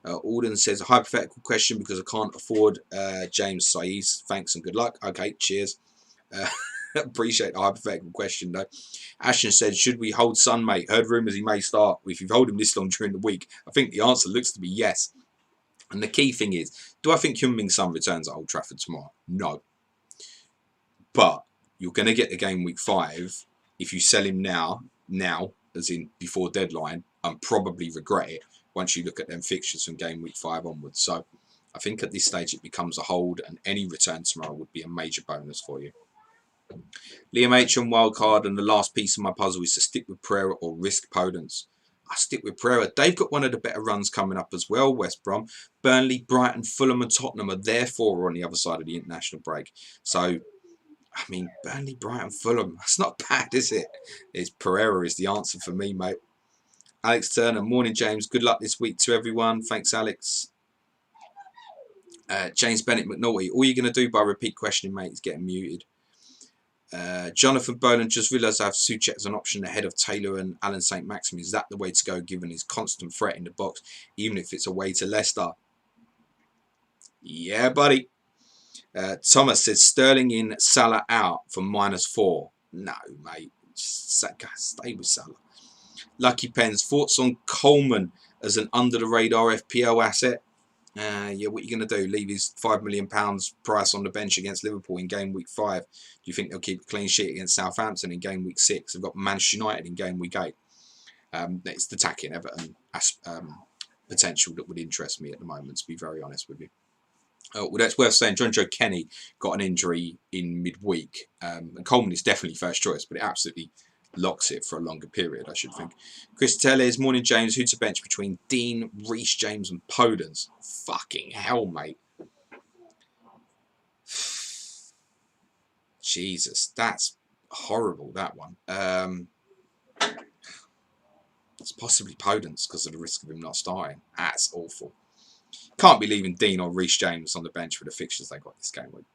Alden says, a hypothetical question because I can't afford James Saiss. Thanks and good luck. Okay, cheers. Appreciate the hypothetical question, though. Ashton said, should we hold Son, mate? Heard rumours he may start. If you've held him this long during the week, I think the answer looks to be yes. And the key thing is, do I think Heung-min Son returns at Old Trafford tomorrow? No. But you're going to get the game week 5 if you sell him now, as in before deadline, and probably regret it once you look at them fixtures from game week 5 onwards. So I think at this stage it becomes a hold, and any return tomorrow would be a major bonus for you. Liam H on wildcard, and the last piece of my puzzle is to stick with Pereira or risk Podence. I stick with Pereira. They've got one of the better runs coming up as well, West Brom. Burnley, Brighton, Fulham and Tottenham are therefore on the other side of the international break. So, I mean, Burnley, Brighton, Fulham, that's not bad, is it? It's Pereira is the answer for me, mate. Alex Turner, morning, James. Good luck this week to everyone. Thanks, Alex. James Bennett McNulty, all you're going to do by repeat questioning, mate, is getting muted. Jonathan Boland, just realised I have Souček as an option ahead of Taylor and Alan St. Maximin. Is that the way to go given his constant threat in the box, even if it's away to Leicester? Yeah, buddy. Thomas says Sterling in, Salah out for -4. No, mate. Just stay with Salah. Lucky Pens, thoughts on Coleman as an under-the-radar FPL asset? Yeah, what are you going to do? Leave his £5 million price on the bench against Liverpool in game week 5? Do you think they'll keep a clean sheet against Southampton in game week 6? They've got Manchester United in game week 8. It's the attacking Everton potential that would interest me at the moment, to be very honest with you. Well, that's worth saying. John Joe Kenny got an injury in midweek. And Coleman is definitely first choice, but it absolutely locks it for a longer period, I should think. Chris Tellez, morning, James. Who to bench between Dean, Reece James and Podence? Fucking hell, mate. Jesus, that's horrible, that one. It's possibly Podence because of the risk of him not starting. That's awful. Can't be leaving Dean or Reece James on the bench for the fixtures they got this game week.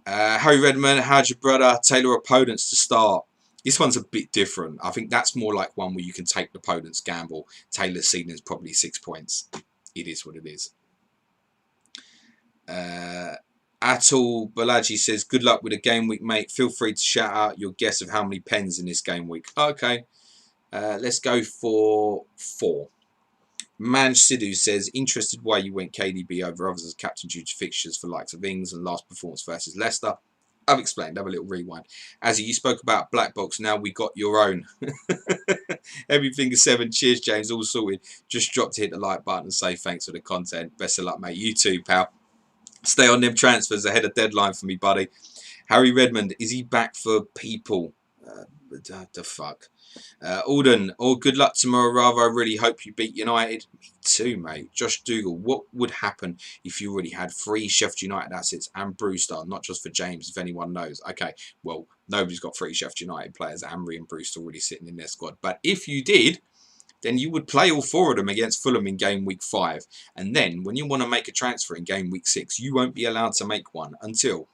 Harry Redmond, how'd your brother Taylor or Podence to start? This one's a bit different. I think that's more like one where you can take the Podence gamble. Taylor's ceiling's probably 6 points. It is what it is. Atul Balaji says, good luck with the game week, mate. Feel free to shout out your guess of how many pens in this game week. Okay. Let's go for 4. Man Sidhu says, interested why you went KDB over others as captain due to fixtures for likes of Ings and last performance versus Leicester. I've explained. Have a little rewind. As you spoke about Black Box, now we got your own. Everything is 7. Cheers, James. All sorted. Just drop to hit the like button and say thanks for the content. Best of luck, mate. You too, pal. Stay on them transfers ahead of deadline for me, buddy. Harry Redmond, is he back for people? The fuck. Alden, good luck tomorrow, rather. I really hope you beat United. Me too, mate. Josh Dougal, what would happen if you already had 3 Sheffield United assets and Brewster, not just for James, if anyone knows? Okay, well, nobody's got 3 Sheffield United players, Amri and Brewster already sitting in their squad. But if you did, then you would play all 4 of them against Fulham in game week 5. And then when you want to make a transfer in game week 6, you won't be allowed to make one until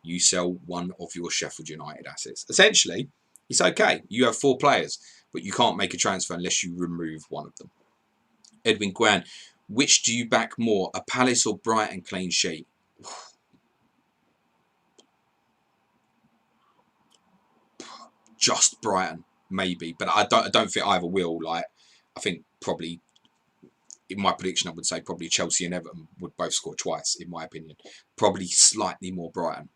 you sell one of your Sheffield United assets. Essentially, it's okay. You have 4 players, but you can't make a transfer unless you remove one of them. Edwin Guan, which do you back more, a Palace or Brighton clean sheet? Just Brighton, maybe, but I don't think either will. Like, I think probably, in my prediction, I would say probably Chelsea and Everton would both score twice, in my opinion. Probably slightly more Brighton.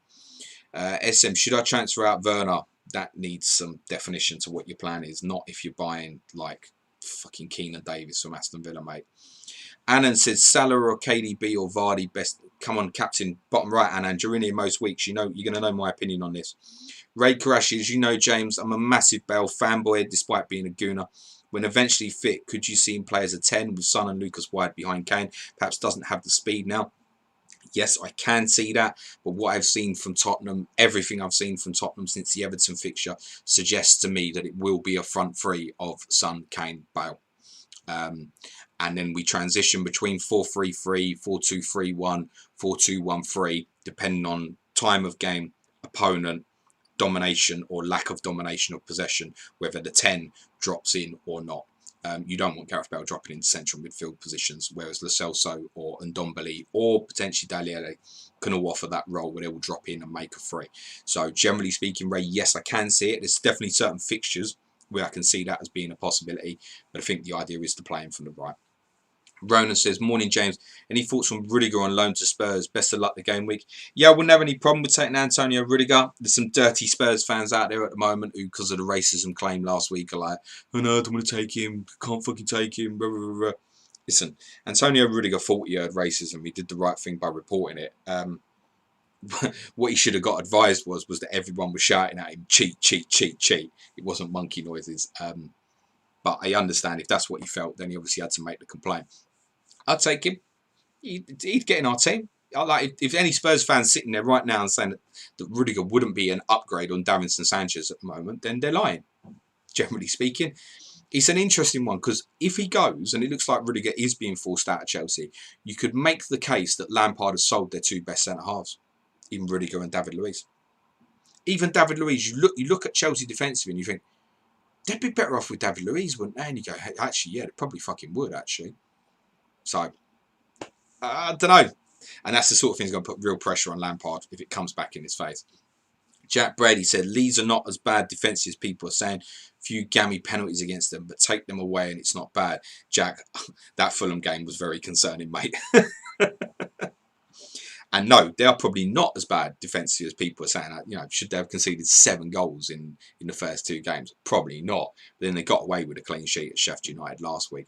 SM, should I transfer out Werner? That needs some definition to what your plan is, not if you're buying like fucking Keenan Davis from Aston Villa, mate. Annan says Salah or KDB or Vardy best. Come on, captain, bottom right, Annan. You're in here most weeks. You know you're going to know my opinion on this. Ray Karashi, as you know, James, I'm a massive Bale fanboy, despite being a gooner. When eventually fit, could you see him play as a 10 with Son and Lucas wide behind Kane? Perhaps doesn't have the speed now. Yes, I can see that, but what I've seen from Tottenham, everything I've seen from Tottenham since the Everton fixture, suggests to me that it will be a front three of Son, Kane, Bale. And then we transition between 4-3-3, 4-2-3-1, 4-2-1-3, depending on time of game, opponent, domination or lack of domination of possession, whether the 10 drops in or not. You don't want Gareth Bale dropping into central midfield positions, whereas Lo Celso or Ndombele or potentially Dele Alli can all offer that role where they will drop in and make a free. So generally speaking, Ray, yes, I can see it. There's definitely certain fixtures where I can see that as being a possibility, but I think the idea is to play him from the right. Ronan says, morning, James. Any thoughts on Rudiger on loan to Spurs? Best of luck the game week. Yeah, I wouldn't have any problem with taking Antonio Rudiger. There's some dirty Spurs fans out there at the moment who, because of the racism claim last week, are like, oh no, I don't want to take him. Can't fucking take him. Blah, blah, blah. Listen, Antonio Rudiger thought he heard racism. He did the right thing by reporting it. What he should have got advised was that everyone was shouting at him, cheat, cheat, cheat, cheat. It wasn't monkey noises. But I understand if that's what he felt, then he obviously had to make the complaint. I'd take him. He'd get in our team. Like if any Spurs fans sitting there right now and saying that Rudiger wouldn't be an upgrade on Davinson Sanchez at the moment, then they're lying. Generally speaking, it's an interesting one because if he goes and it looks like Rudiger is being forced out of Chelsea, you could make the case that Lampard has sold their two best centre halves, even Rudiger and David Luiz. Even David Luiz, you look at Chelsea defensively and you think they'd be better off with David Luiz, wouldn't they? And you go, hey, actually, yeah, they probably fucking would actually. So I don't know. And that's the sort of thing that's going to put real pressure on Lampard if it comes back in his face. Jack Brady said, Leeds are not as bad defensive as people are saying. Few gammy penalties against them, but take them away and it's not bad. Jack, that Fulham game was very concerning, mate. And no, they are probably not as bad defensively as people are saying. You know, should they have conceded 7 goals in the first 2 games? Probably not. But then they got away with a clean sheet at Sheffield United last week.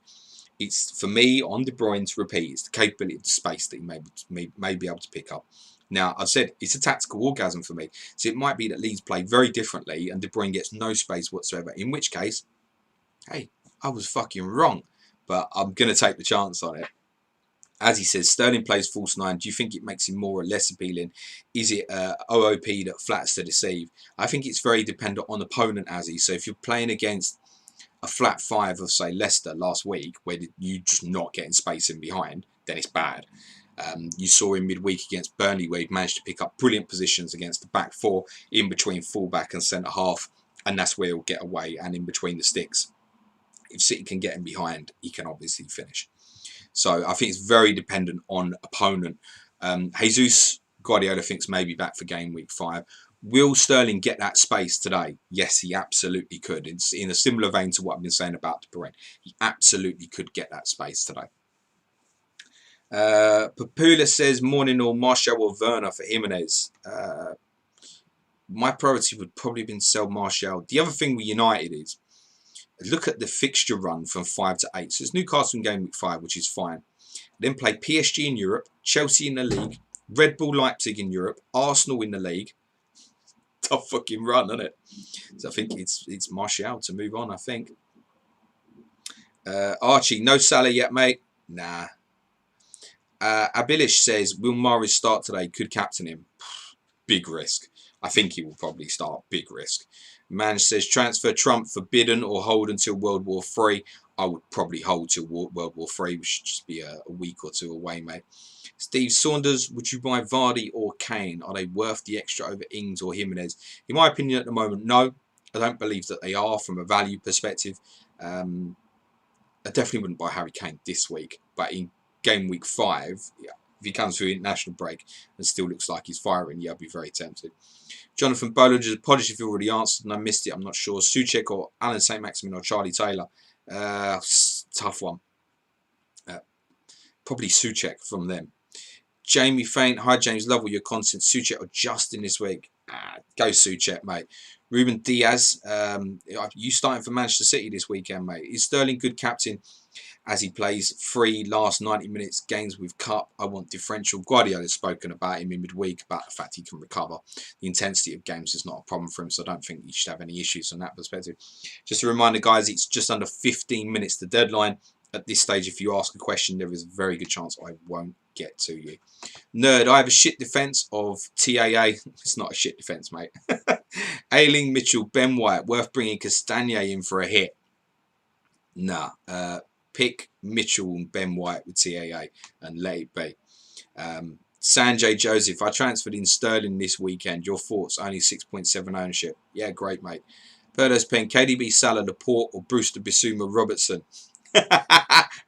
It's, for me, on De Bruyne to repeat, it's the capability of the space that he may be able to pick up. Now, I've said it's a tactical orgasm for me. So it might be that Leeds play very differently and De Bruyne gets no space whatsoever. In which case, hey, I was fucking wrong. But I'm going to take the chance on it. As he says, Sterling plays false 9. Do you think it makes him more or less appealing? Is it OOP that flatters to deceive? I think it's very dependent on opponent, as he. So if you're playing against a flat 5 of, say, Leicester last week, where you just not getting space in behind, then it's bad. You saw him midweek against Burnley, where he managed to pick up brilliant positions against the back 4, in between fullback and centre half, and that's where he'll get away, and in between the sticks. If City can get him behind, he can obviously finish. So I think it's very dependent on opponent. Jesus Guardiola thinks maybe back for game week 5. Will Sterling get that space today? Yes, he absolutely could. It's in a similar vein to what I've been saying about De Bruyne. He absolutely could get that space today. Papula says, morning or Martial or Werner for Jimenez. My priority would probably have been sell Martial. The other thing with United is, look at the fixture run from 5 to 8. So it's Newcastle in game week 5, which is fine. Then play PSG in Europe, Chelsea in the league, Red Bull Leipzig in Europe, Arsenal in the league. Tough fucking run, isn't it? So I think it's Martial to move on, I think. Archie, no Salah yet, mate? Nah. Abilish says, will Mahrez start today? Could captain him? Big risk. I think he will probably start. Big risk. Man says, transfer Trump forbidden or hold until World War III. I would probably hold till World War III, which should just be a week or 2 away, mate. Steve Saunders, would you buy Vardy or Kane? Are they worth the extra over Ings or Jimenez? In my opinion at the moment, no. I don't believe that they are from a value perspective. I definitely wouldn't buy Harry Kane this week. But in game week 5, yeah, if he comes through international break and still looks like he's firing, yeah, I'd be very tempted. Jonathan Bowler, just apologies if you already answered and I missed it. I'm not sure. Souček or Alan St. Maximin or Charlie Taylor. Tough one. Probably Souček from them. Jamie Faint, hi James, love all your content. Souček or Justin this week? Go Souček, mate. Ruben Diaz, you starting for Manchester City this weekend, mate. Is Sterling good captain? as he plays 3 last 90 minutes games with Cup. I want differential. Guardiola's spoken about him in midweek, about the fact he can recover. The intensity of games is not a problem for him, so I don't think you should have any issues from that perspective. Just a reminder, guys, it's just under 15 minutes to deadline. At this stage, if you ask a question, there is a very good chance I won't get to you. Nerd, I have a shit defence of TAA. It's not a shit defence, mate. Ayling, Mitchell, Ben White. Worth bringing Castagne in for a hit. Nah. Pick Mitchell and Ben White with TAA and let it be. Sanjay Joseph, I transferred in Sterling this weekend. Your thoughts? Only 6.7 ownership. Yeah, great, mate. Perdos Pen, KDB, Salah, Laporte, or Brewster, Bissouma, Robertson.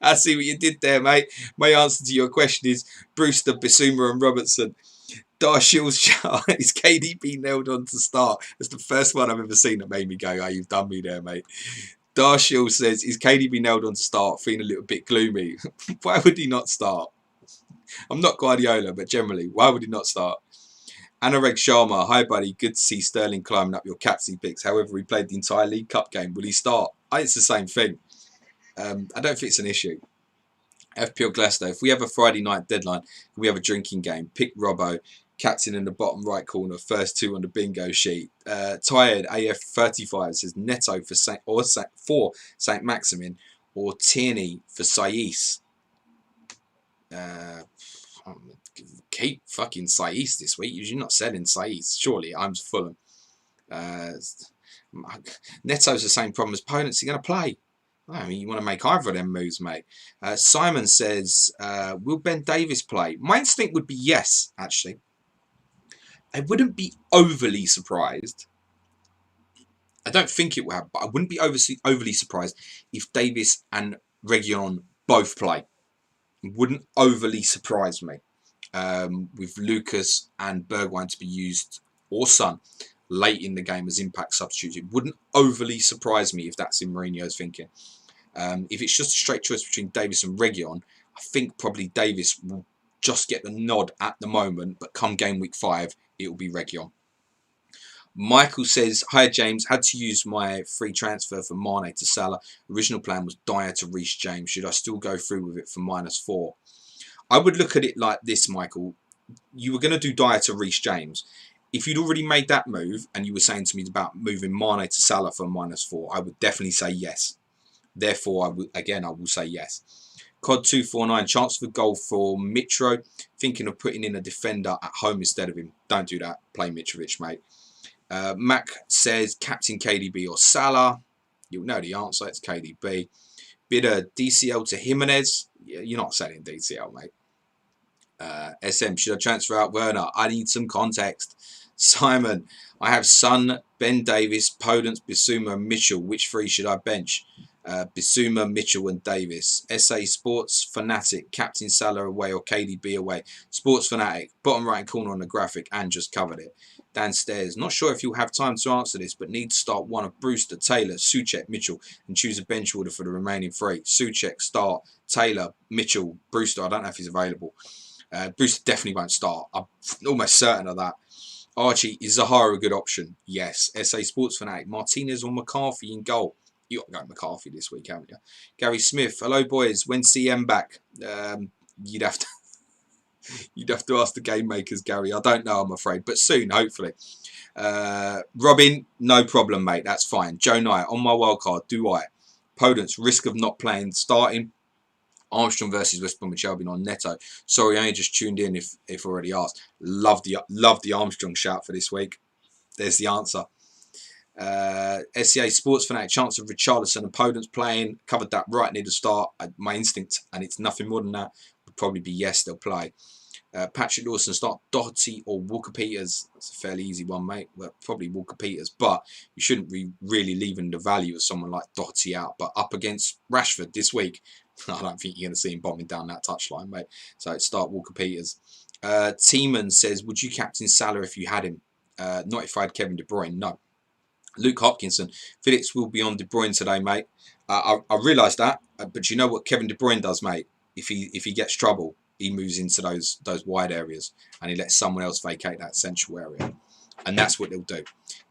I see what you did there, mate. My answer to your question is Brewster, Bissouma, and Robertson. Darshill's shout is KDB nailed on to start. That's the first one I've ever seen that made me go, oh, you've done me there, mate. Darshill says, is KDB nailed on to start? Feeling a little bit gloomy. Why would he not start? I'm not Guardiola, but generally, why would he not start? Anurag Sharma, hi buddy, good to see Sterling climbing up your captaincy picks. However, he played the entire League Cup game. Will he start? It's the same thing. I don't think it's an issue. FPL Glasgow, if we have a Friday night deadline, we have a drinking game, pick Robbo, captain in the bottom right corner, first 2 on the bingo sheet. Tired AF35 says Neto for Saint Maximin or Tierney for Saiss. Keep fucking Saiss this week. You're not selling Saiss. Surely I'm Fulham. Neto's the same problem as opponents are going to play. I mean, you want to make either of them moves, mate. Simon says, will Ben Davies play? My instinct would be yes, actually. I wouldn't be overly surprised. I don't think it will happen, but I wouldn't be overly surprised if Davies and Reguilon both play. It wouldn't overly surprise me. With Lucas and Bergwijn to be used, or Son, late in the game as impact substitutes. It wouldn't overly surprise me if that's in Mourinho's thinking. If it's just a straight choice between Davies and Reguilon, I think probably Davies will just get the nod at the moment, but come game week 5, it will be Reguilon. Michael says, hi James, had to use my free transfer for Mane to Salah. Original plan was Dyer to Reece James. Should I still go through with it for -4? I would look at it like this, Michael. You were going to do Dyer to Reece James. If you'd already made that move and you were saying to me about moving Mane to Salah for -4, I would definitely say yes. Therefore, I will say yes. COD249, chance for goal for Mitro. Thinking of putting in a defender at home instead of him. Don't do that. Play Mitrovic, mate. Mac says captain KDB or Salah. You'll know the answer. It's KDB. Bidder DCL to Jimenez. You're not selling DCL, mate. SM, should I transfer out Werner? I need some context. Simon, I have Son, Ben Davies, Podence, Bissouma, and Mitchell. Which 3 should I bench? Bissouma, Mitchell, and Davis. SA Sports Fanatic, Captain Salah away or KDB away. Sports Fanatic, bottom right corner on the graphic, and just covered it. Downstairs, not sure if you'll have time to answer this, but need to start one of Brewster, Taylor, Souček, Mitchell, and choose a bench order for the remaining 3. Souček, start, Taylor, Mitchell, Brewster. I don't know if he's available. Brewster definitely won't start. I'm almost certain of that. Archie, is Zahara a good option? Yes. SA Sports Fanatic, Martinez or McCarthy in goal. You got to go McCarthy this week, haven't you? Gary Smith, hello boys. When CM back? You'd have to ask the game makers, Gary. I don't know, I'm afraid, but soon, hopefully. Robin, no problem, mate. That's fine. Joe Knight, on my wildcard, do I? Podence, risk of not playing, starting. Armstrong versus West Bromwich Albion on Neto. Sorry, I only just tuned in. If already asked, love the Armstrong shout for this week. There's the answer. SCA Sports Fanatic, chance of Richarlison and Podence playing. Covered that right near the start. My instinct, and it's nothing more than that, would probably be yes, they'll play. Patrick Lawson, start Doherty or Walker Peters. That's a fairly easy one, mate. Well, probably Walker Peters, but you shouldn't be really leaving the value of someone like Doherty out. But up against Rashford this week, I don't think you're going to see him bombing down that touchline, mate. So start Walker Peters. Tiemann says, would you captain Salah if you had him? Not if I had Kevin De Bruyne, no. Luke Hopkinson, Phillips will be on De Bruyne today, mate. I realise that, but you know what Kevin De Bruyne does, mate? If he gets trouble, he moves into those wide areas and he lets someone else vacate that central area. And that's what they'll do.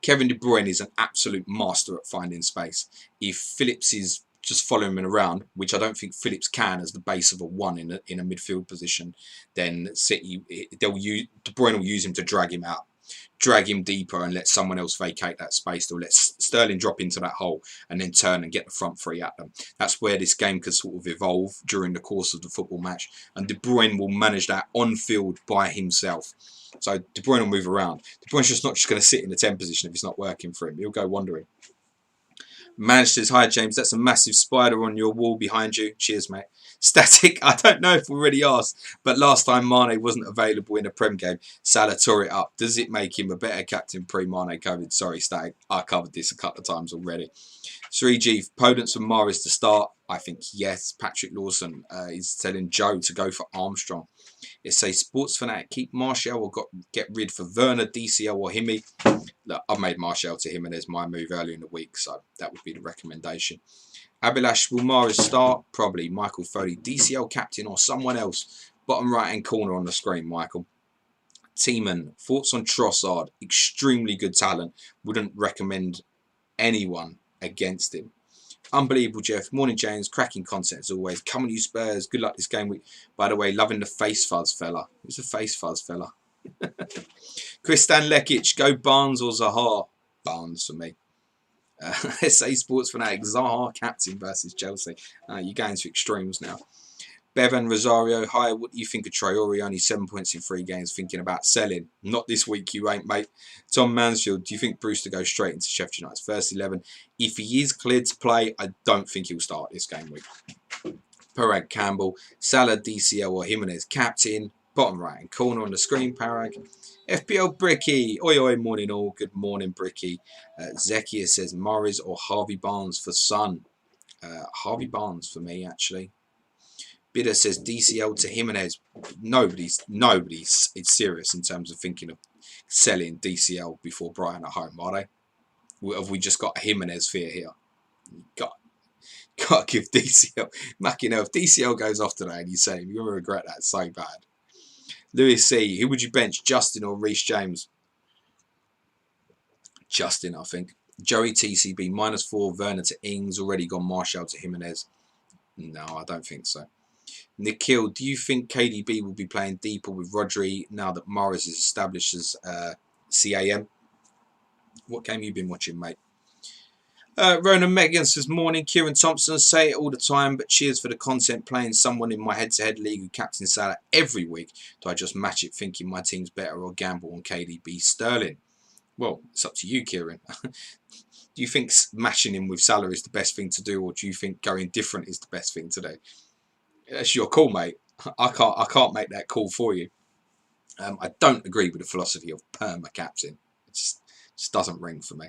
Kevin De Bruyne is an absolute master at finding space. If Phillips is just follow him around, which I don't think Phillips can as the base of a 1 in a midfield position, then City, De Bruyne will use him to drag him out, drag him deeper and let someone else vacate that space, or let Sterling drop into that hole and then turn and get the front three at them. That's where this game could sort of evolve during the course of the football match, and De Bruyne will manage that on field by himself. So De Bruyne will move around. De Bruyne's just not just going to sit in the 10 position if it's not working for him. He'll go wandering. Man says, hi James, that's a massive spider on your wall behind you. Cheers, mate. Static, I don't know if we already asked, but last time Mane wasn't available in a Prem game, Salah tore it up. Does it make him a better captain pre-Mane COVID? Sorry, Static, I covered this a couple of times already. 3G, Podence and Morris to start. I think yes. Patrick Lawson is telling Joe to go for Armstrong. It's a sports fanatic. Keep Martial or get rid for Werner, DCL or Himi. Look, I've made Martial to Jimenez my move earlier in the week, so that would be the recommendation. Abilash, will Mahrez start? Probably. Michael Foley, DCL captain or someone else. Bottom right hand corner on the screen, Michael. Tiemann, thoughts on Trossard? Extremely good talent. Wouldn't recommend anyone against him. Unbelievable, Jeff. Morning, James. Cracking content as always. Come on, you Spurs. Good luck this game week. By the way, loving the face fuzz fella. Who's the face fuzz fella? Kristan Lekic. Go Barnes or Zaha? Barnes for me. SA Sports Fanatic. Zaha captain versus Chelsea. You're going to extremes now. Bevan Rosario. Hi, what do you think of Traore? Only 7 points in 3 games. Thinking about selling. Not this week, you ain't, mate. Tom Mansfield. Do you think Brewster goes straight into Sheffield United's first 11? If he is cleared to play, I don't think he'll start this game week. Parag Campbell. Salah, DCL or Jimenez captain. Bottom right hand corner on the screen, Parag. FPL Bricky. Oi, oi, morning all. Good morning, Bricky. Zekia says Morris or Harvey Barnes for Son. Harvey Barnes for me, actually. Bidder says DCL to Jimenez. Nobody's serious in terms of thinking of selling DCL before Brighton at home, are they? Have we just got a Jimenez fear here? Got to give DCL. Mackie, if DCL goes off today and you say you're going to regret that so bad. Lewis C. Who would you bench, Justin or Reece James? Justin, I think. Joey TCB, -4. Werner to Ings. Already gone Martial to Jimenez. No, I don't think so. Nikhil, do you think KDB will be playing deeper with Rodri now that Morris is established as CAM? What game have you been watching, mate? Ronan Megan says, morning. Kieran Thompson, say it all the time, but cheers for the content. Playing someone in my head-to-head league who captain Salah every week. Do I just match it thinking my team's better or gamble on KDB Sterling? Well, it's up to you, Kieran. Do you think matching him with Salah is the best thing to do, or do you think going different is the best thing to do? That's your call, mate. I can't make that call for you. I don't agree with the philosophy of perma captain. It just doesn't ring for me.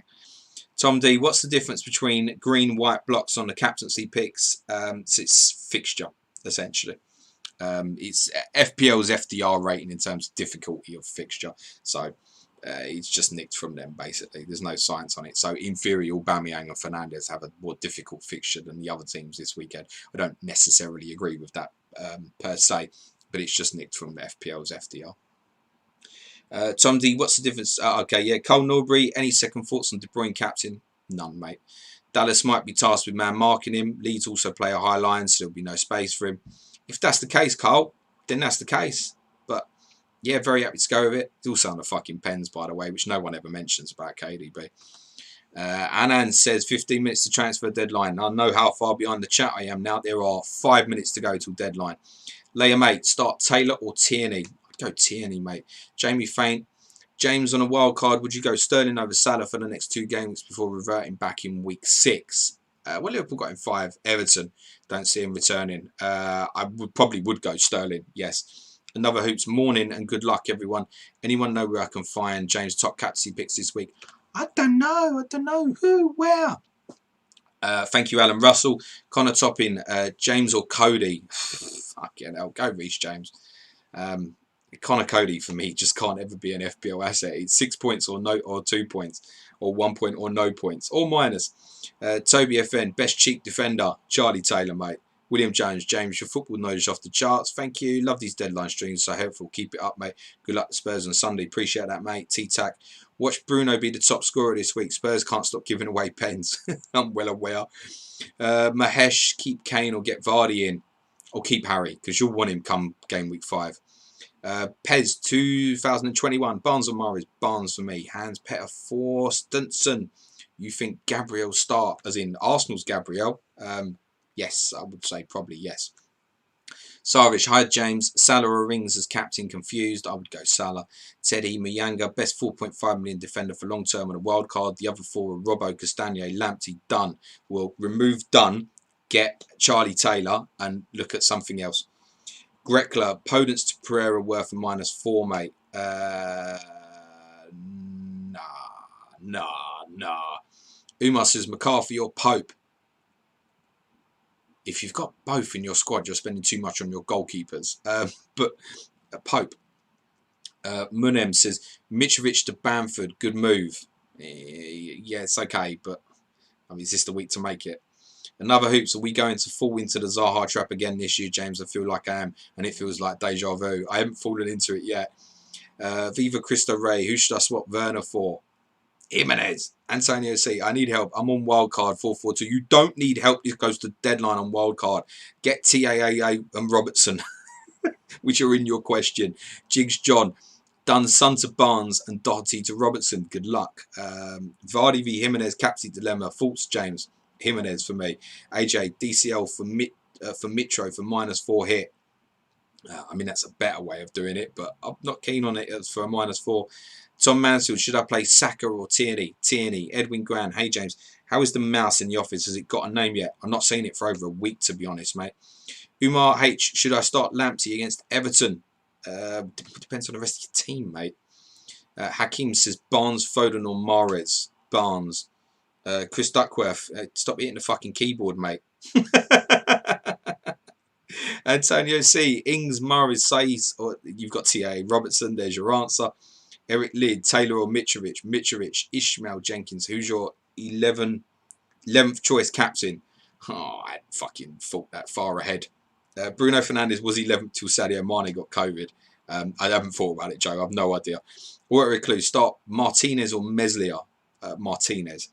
Tom D, what's the difference between green-white blocks on the captaincy picks? It's fixture, essentially. It's FPL's FDR rating in terms of difficulty of fixture. So it's just nicked from them, basically. There's no science on it. So in theory, Aubameyang and Fernandes have a more difficult fixture than the other teams this weekend. I don't necessarily agree with that per se, but it's just nicked from FPL's FDR. Tom D, what's the difference? Okay, yeah, Cole Norbury, any second thoughts on De Bruyne captain? None, mate. Dallas might be tasked with man marking him. Leeds also play a high line, so there'll be no space for him. If that's the case, Cole, then that's the case. But yeah, very happy to go with it. It's also on the fucking pens, by the way, which no one ever mentions about KDB. Anand says 15 minutes to transfer deadline. I know how far behind the chat I am now. There are 5 minutes to go till deadline. Layer mate, start Taylor or Tierney? I'd go Tierney, mate. Jamie Faint. James on a wild card. Would you go Sterling over Salah for the next 2 games before reverting back in week 6? Well, Liverpool got him 5. Everton, don't see him returning. I probably would go Sterling, yes. Another Hoops morning and good luck, everyone. Anyone know where I can find James' top captaincy picks this week? I don't know. Who? Where? Thank you, Alan Russell. Connor Topping, James or Cody? Fucking hell, go Reece James. Connor Cody for me just can't ever be an FPL asset. It's 6 points or 2 points, or 1 point or no points, or minus. Toby FN, best cheap defender, Charlie Taylor, mate. William Jones, James, your football knowledge off the charts. Thank you. Love these deadline streams, so helpful. Keep it up, mate. Good luck to Spurs on Sunday. Appreciate that, mate. T-Tac. Watch Bruno be the top scorer this week. Spurs can't stop giving away pens. I'm well aware. Mahesh, keep Kane or get Vardy in. Or keep Harry, because you'll want him come game week 5. Pez, 2021. Barnes or Morris? Barnes for me. Hans Petter for Stinson. You think Gabriel start, as in Arsenal's Gabriel? Yes, I would say probably yes. Sarvish, hi James. Salah or Rings as captain, confused. I would go Salah. Teddy, Muyanga, best 4.5 million defender for long term on a wild card. The other 4 are Robbo, Castagna, Lamptey, Dunn. We'll remove Dunn, get Charlie Taylor, and look at something else. Grekla, Podence to Pereira worth a -4, mate. Nah. Umar says McCarthy or Pope. If you've got both in your squad, you're spending too much on your goalkeepers. But Pope. Munem says Mitrovic to Bamford, good move. Yeah, it's okay, but I mean, is this the week to make it? Another hoops. Are we going to fall into the Zaha trap again this year, James? I feel like I am, and it feels like deja vu. I haven't fallen into it yet. Viva Cristo Rey. Who should I swap Werner for? Jimenez. Antonio C. I need help. I'm on wildcard 442. You don't need help. This goes to deadline on wildcard. Get TAAA and Robertson, which are in your question. Jigs John. Done Son to Barnes and Doherty to Robertson. Good luck. Vardy v Jimenez. Captain dilemma. Thoughts, James? Jimenez for me. AJ. DCL for Mitro for -4 hit. I mean, that's a better way of doing it, but I'm not keen on it for a -4. Tom Mansfield, should I play Saka or Tierney? Tierney. Edwin Gran, hey James, how is the mouse in the office? Has it got a name yet? I've not seen it for over a week, to be honest, mate. Umar H, should I start Lamptey against Everton? Depends on the rest of your team, mate. Hakim says Barnes, Foden or Mahrez? Barnes. Chris Duckworth, stop hitting the fucking keyboard, mate. Antonio C, Ings, Mahrez, Saïs, or you've got TA. Robertson, there's your answer. Eric Lid, Taylor or Mitrovic? Mitrovic. Ishmael Jenkins, who's your 11th choice captain? Oh, I fucking thought that far ahead. Bruno Fernandes was 11th till Sadio Mane got COVID. I haven't thought about it, Joe. I've no idea. Water Recluse, start Martinez or Meslier? Martinez.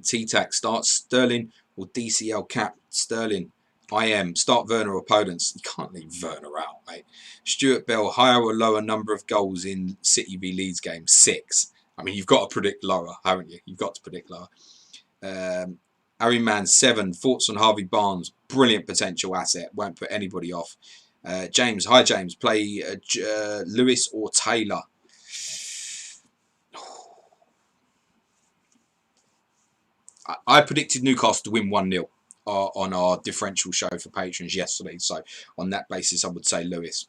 T-Tac, start Sterling or DCL cap? Sterling. IM, start Werner or Podence. You can't leave Werner out, mate. Stuart Bell, higher or lower number of goals in City v Leeds game? 6. I mean, you've got to predict lower, haven't you? You've got to predict lower. Harry Man, 7. Thoughts on Harvey Barnes? Brilliant potential asset. Won't put anybody off. James, hi James. Play Lewis or Taylor? I predicted Newcastle to win 1-0. On our differential show for patrons yesterday. So on that basis, I would say Lewis.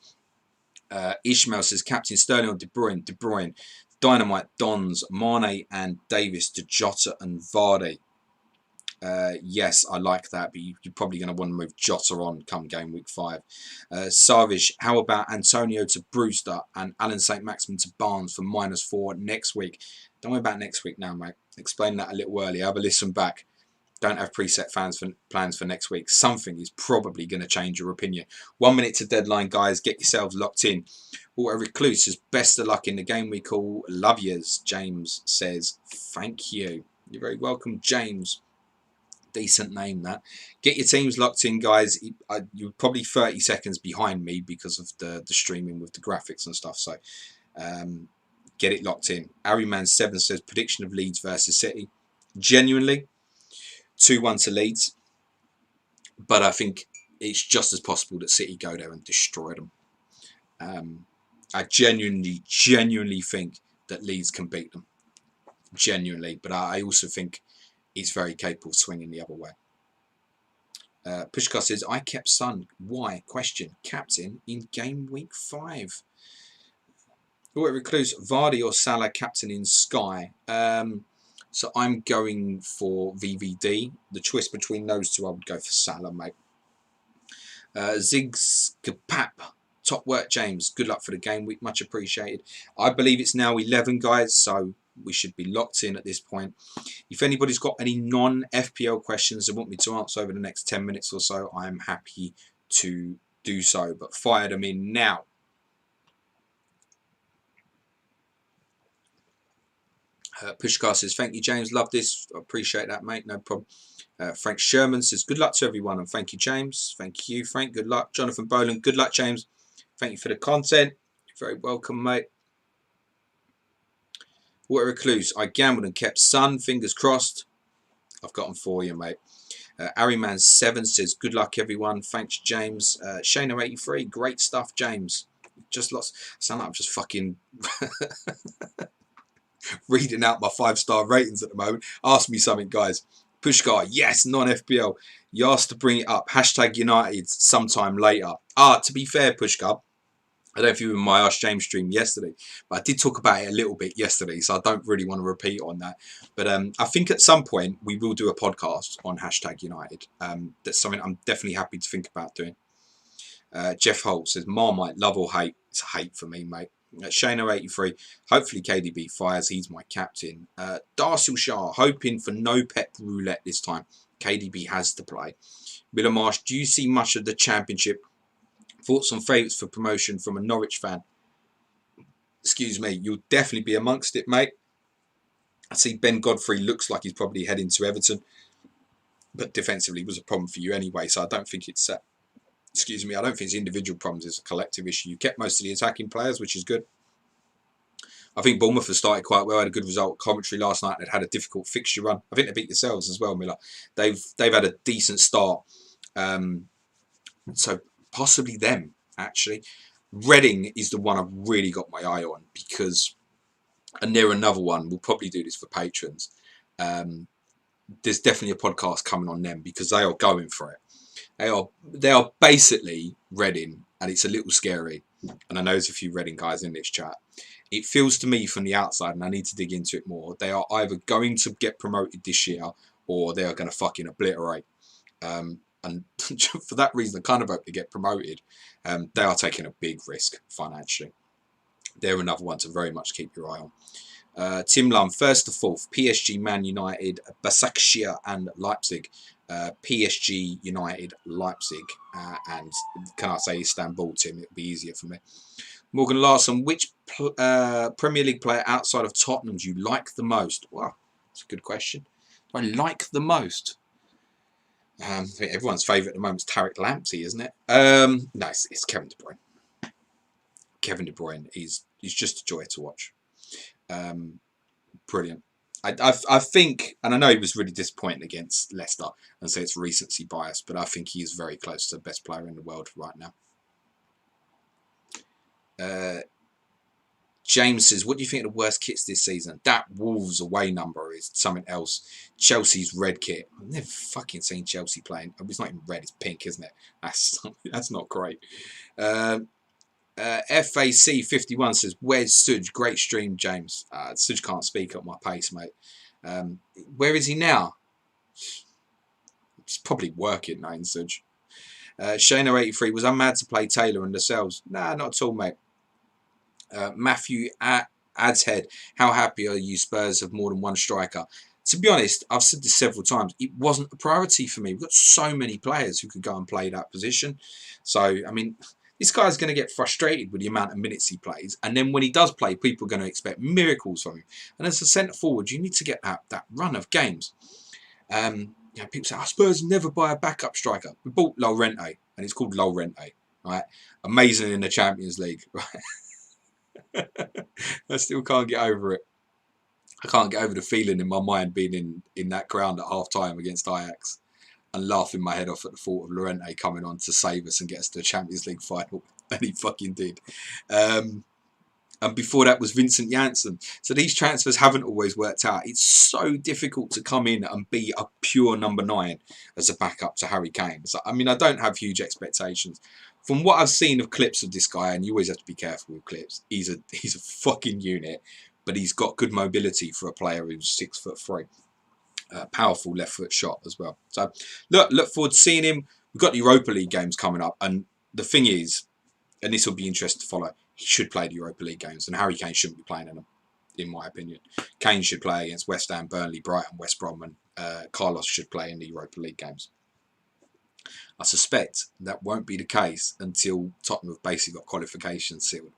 Ishmael says Captain Sterling or De Bruyne? De Bruyne. Dynamite, Dons, Mane and Davis to Jota and Vardy. Yes, I like that, but you're probably going to want to move Jota on come game week 5. Sarvish, how about Antonio to Brewster and Alan St. Maximin to Barnes for -4 next week? Don't worry about next week now, mate. Explain that a little earlier. Have a listen back. Don't have preset plans for next week. Something is probably going to change your opinion. 1 minute to deadline, guys. Get yourselves locked in. Water Recluse says, best of luck in the game we call. Love yous. James says, thank you. You're very welcome, James. Decent name, that. Get your teams locked in, guys. You're probably 30 seconds behind me because of the streaming with the graphics and stuff. So get it locked in. Harryman7 says, prediction of Leeds versus City. Genuinely, 2-1 to Leeds, but I think it's just as possible that City go there and destroy them. I genuinely think that Leeds can beat them. Genuinely, but I also think it's very capable of swinging the other way. Pushkar says, I kept Son. Why? Question. Captain in game week 5. Water Recluse, Vardy or Salah captain in Sky? So I'm going for VVD. The choice between those two, I would go for Salah, mate. Ziggs Kapap. Top work, James. Good luck for the game week. Much appreciated. I believe it's now 11, guys. So we should be locked in at this point. If anybody's got any non-FPL questions they want me to answer over the next 10 minutes or so, I'm happy to do so. But fire them in now. Pushkar says, thank you, James. Love this. I appreciate that, mate. No problem. Frank Sherman says, good luck to everyone. And thank you, James. Thank you, Frank. Good luck. Jonathan Boland, good luck, James. Thank you for the content. You're very welcome, mate. Water Recluse, I gambled and kept Sun. Fingers crossed. I've got them for you, mate. Arryman7 says, good luck, everyone. Thanks, James. Shano83, great stuff, James. Just lost. I sound like I'm just fucking reading out my 5-star ratings at the moment. Ask me something, guys. Pushkar, yes, non-FPL. You asked to bring it up. Hashtag United sometime later. To be fair, Pushkar, I don't know if you were in my Ask James stream yesterday, but I did talk about it a little bit yesterday, so I don't really want to repeat on that. But I think at some point we will do a podcast on Hashtag United. That's something I'm definitely happy to think about doing. Jeff Holt says, Marmite, love or hate? It's a hate for me, mate. Shano83, hopefully KDB fires. He's my captain. Darcyl Shah, hoping for no pep roulette this time. KDB has to play. Middlemarsh, do you see much of the Championship? Thoughts on favourites for promotion from a Norwich fan? Excuse me, you'll definitely be amongst it, mate. I see Ben Godfrey looks like he's probably heading to Everton, but defensively was a problem for you anyway, so I don't think it's excuse me, I don't think it's individual problems, it's a collective issue. You kept most of the attacking players, which is good. I think Bournemouth have started quite well, had a good result at Coventry last night, and had a difficult fixture run. I think they beat yourselves as well, Miller. They've had a decent start. So possibly them, actually. Reading is the one I've really got my eye on, because, and they're another one, we'll probably do this for patrons. There's definitely a podcast coming on them, because they are going for it. They are basically Reading, and it's a little scary. And I know there's a few Reading guys in this chat. It feels to me from the outside, and I need to dig into it more, they are either going to get promoted this year, or they are going to fucking obliterate. And for that reason, I kind of hope they get promoted. They are taking a big risk financially. They're another one to very much keep your eye on. Tim Lum, 1st to 4th, PSG, Man United, Başakşehir and Leipzig. PSG, United, Leipzig, and can I say Istanbul, Tim? It'll be easier for me. Morgan Larson, which Premier League player outside of Tottenham do you like the most? Wow, that's a good question. Do I like the most? I think everyone's favourite at the moment is Tariq Lamptey, isn't it? No, it's Kevin De Bruyne. Kevin De Bruyne is just a joy to watch. Brilliant. I think, and I know he was really disappointing against Leicester, and so it's recency bias, but I think he is very close to the best player in the world right now. James says, what do you think of the worst kits this season? That Wolves away number is something else. Chelsea's red kit. I've never fucking seen Chelsea playing. It's not even red, it's pink, isn't it? That's not great. FAC51 says, where's Suj? Great stream, James. Suj can't speak at my pace, mate. Where is he now? It's probably working, now, Suj. Shano83, was I mad to play Taylor and Lascelles? Nah, not at all, mate. Matthew Adshead, how happy are you Spurs have more than one striker? To be honest, I've said this several times, it wasn't a priority for me. We've got so many players who could go and play that position. So, I mean, this guy's going to get frustrated with the amount of minutes he plays. And then when he does play, people are going to expect miracles from him. And as a centre-forward, you need to get that run of games. People say, Spurs never buy a backup striker. We bought Llorente, and it's called Llorente. Right? Amazing in the Champions League. Right? I still can't get over it. I can't get over the feeling in my mind being in that ground at half-time against Ajax and laughing my head off at the thought of Llorente coming on to save us and get us to the Champions League final. And he fucking did. And before that was Vincent Janssen. So these transfers haven't always worked out. It's so difficult to come in and be a pure number 9 as a backup to Harry Kane. So, I mean, I don't have huge expectations. From what I've seen of clips of this guy, and you always have to be careful with clips, he's a fucking unit, but he's got good mobility for a player who's 6'3". Powerful left foot shot as well. So look forward to seeing him. We've got the Europa League games coming up, and the thing is, and this will be interesting to follow, he should play the Europa League games, and Harry Kane shouldn't be playing in them. in my opinion. Kane should play against West Ham, Burnley, Brighton, West Brom, and Carlos should play in the Europa League games. I suspect that won't be the case until Tottenham have basically got qualifications sealed.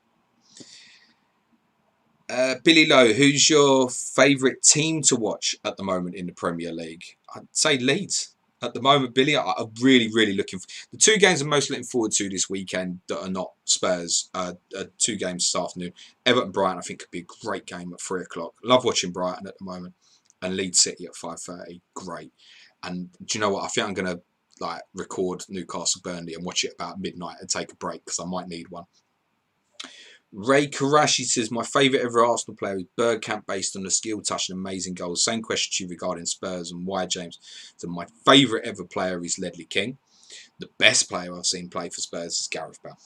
Billy Lowe, who's your favourite team to watch at the moment in the Premier League? I'd say Leeds. At the moment, Billy, I'm really, really looking for the 2 games I'm most looking forward to this weekend that are not Spurs. 2 games this afternoon. Everton Brighton, I think, could be a great game at 3 o'clock. Love watching Brighton at the moment, and Leeds City at 5:30. Great. And do you know what? I think I'm going to record Newcastle Burnley and watch it about midnight and take a break because I might need one. Ray Karashi says, my favourite ever Arsenal player is Bergkamp based on the skill, touch and amazing goals. Same question to you regarding Spurs and why, James. So my favourite ever player is Ledley King. The best player I've seen play for Spurs is Gareth Bale.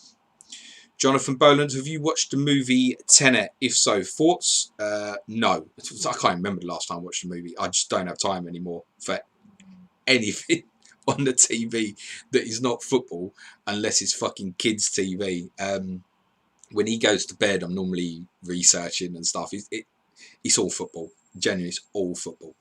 Jonathan Boland, have you watched the movie Tenet? If so, thoughts? No. I can't remember the last time I watched the movie. I just don't have time anymore for anything on the TV that is not football unless it's fucking kids' TV. When he goes to bed, I'm normally researching and stuff. It's all football. Genuinely, it's all football.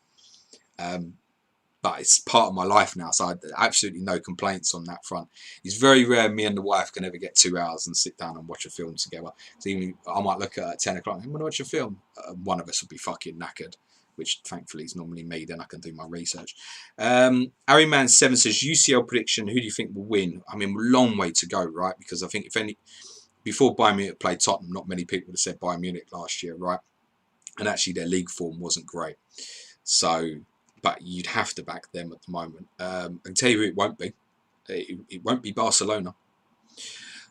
But it's part of my life now, so I absolutely no complaints on that front. It's very rare me and the wife can ever get 2 hours and sit down and watch a film together. So even I might look at 10 o'clock, I'm going to watch a film. One of us will be fucking knackered, which thankfully is normally me. Then I can do my research. Harryman7 says, UCL prediction, who do you think will win? I mean, long way to go, right? Because I think if any... Before Bayern Munich played Tottenham, not many people would have said Bayern Munich last year, right? And actually their league form wasn't great. So, but you'd have to back them at the moment. I can tell you who it won't be. It won't be Barcelona.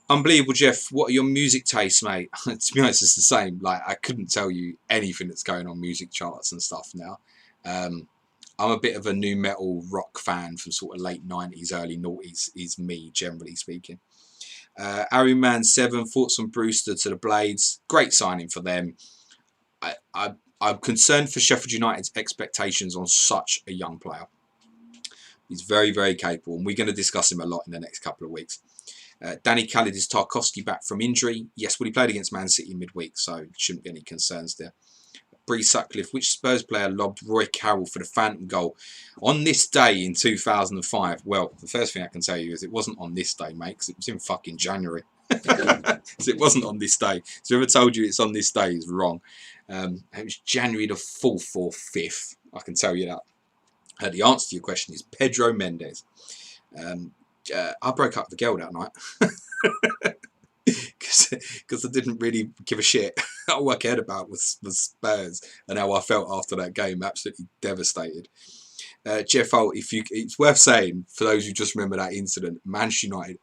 Unbelievable, Jeff. What are your music tastes, mate? To be honest, it's the same. Like, I couldn't tell you anything that's going on music charts and stuff now. I'm a bit of a new metal rock fan from sort of late 90s, early noughties, is me, generally speaking. Harryman7, thoughts on Brewster to the Blades. Great signing for them. I'm concerned for Sheffield United's expectations on such a young player. He's very, very capable, and we're going to discuss him a lot in the next couple of weeks. Danny Khalid, is Tarkowski back from injury? Yes, well, he played against Man City midweek, so shouldn't be any concerns there. Bree Sutcliffe, which Spurs player lobbed Roy Carroll for the phantom goal on this day in 2005? Well, the first thing I can tell you is it wasn't on this day, mate, because it was in fucking January. So it wasn't on this day. So whoever told you it's on this day is wrong. It was January the 4th or 5th. I can tell you that. The answer to your question is Pedro Mendes. I broke up with the girl that night. Because I didn't really give a shit. All I cared about was Spurs and how I felt after that game. Absolutely devastated. Jeff Holt, it's worth saying, for those who just remember that incident, Manchester United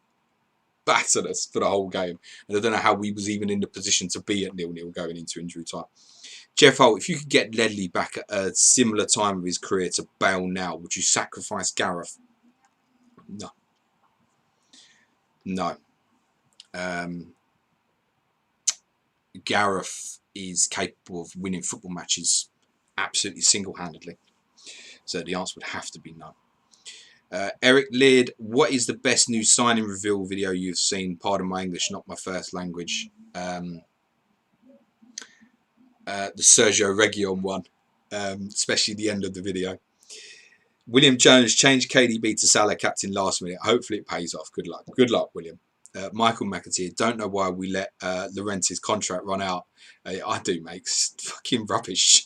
battered us for the whole game. And I don't know how we was even in the position to be at 0-0 going into injury time. Jeff Holt, if you could get Ledley back at a similar time of his career to Bale now, would you sacrifice Gareth? No. No. Gareth is capable of winning football matches absolutely single-handedly. So the answer would have to be no. Eric Leard, what is the best new signing reveal video you've seen? Pardon my English, not my first language. The Sergio Reguilon one, especially the end of the video. William Jones, changed KDB to Salah captain last minute. Hopefully it pays off. Good luck. Good luck, William. Michael McAteer, don't know why we let Llorente's contract run out. I do, mate. It's fucking rubbish.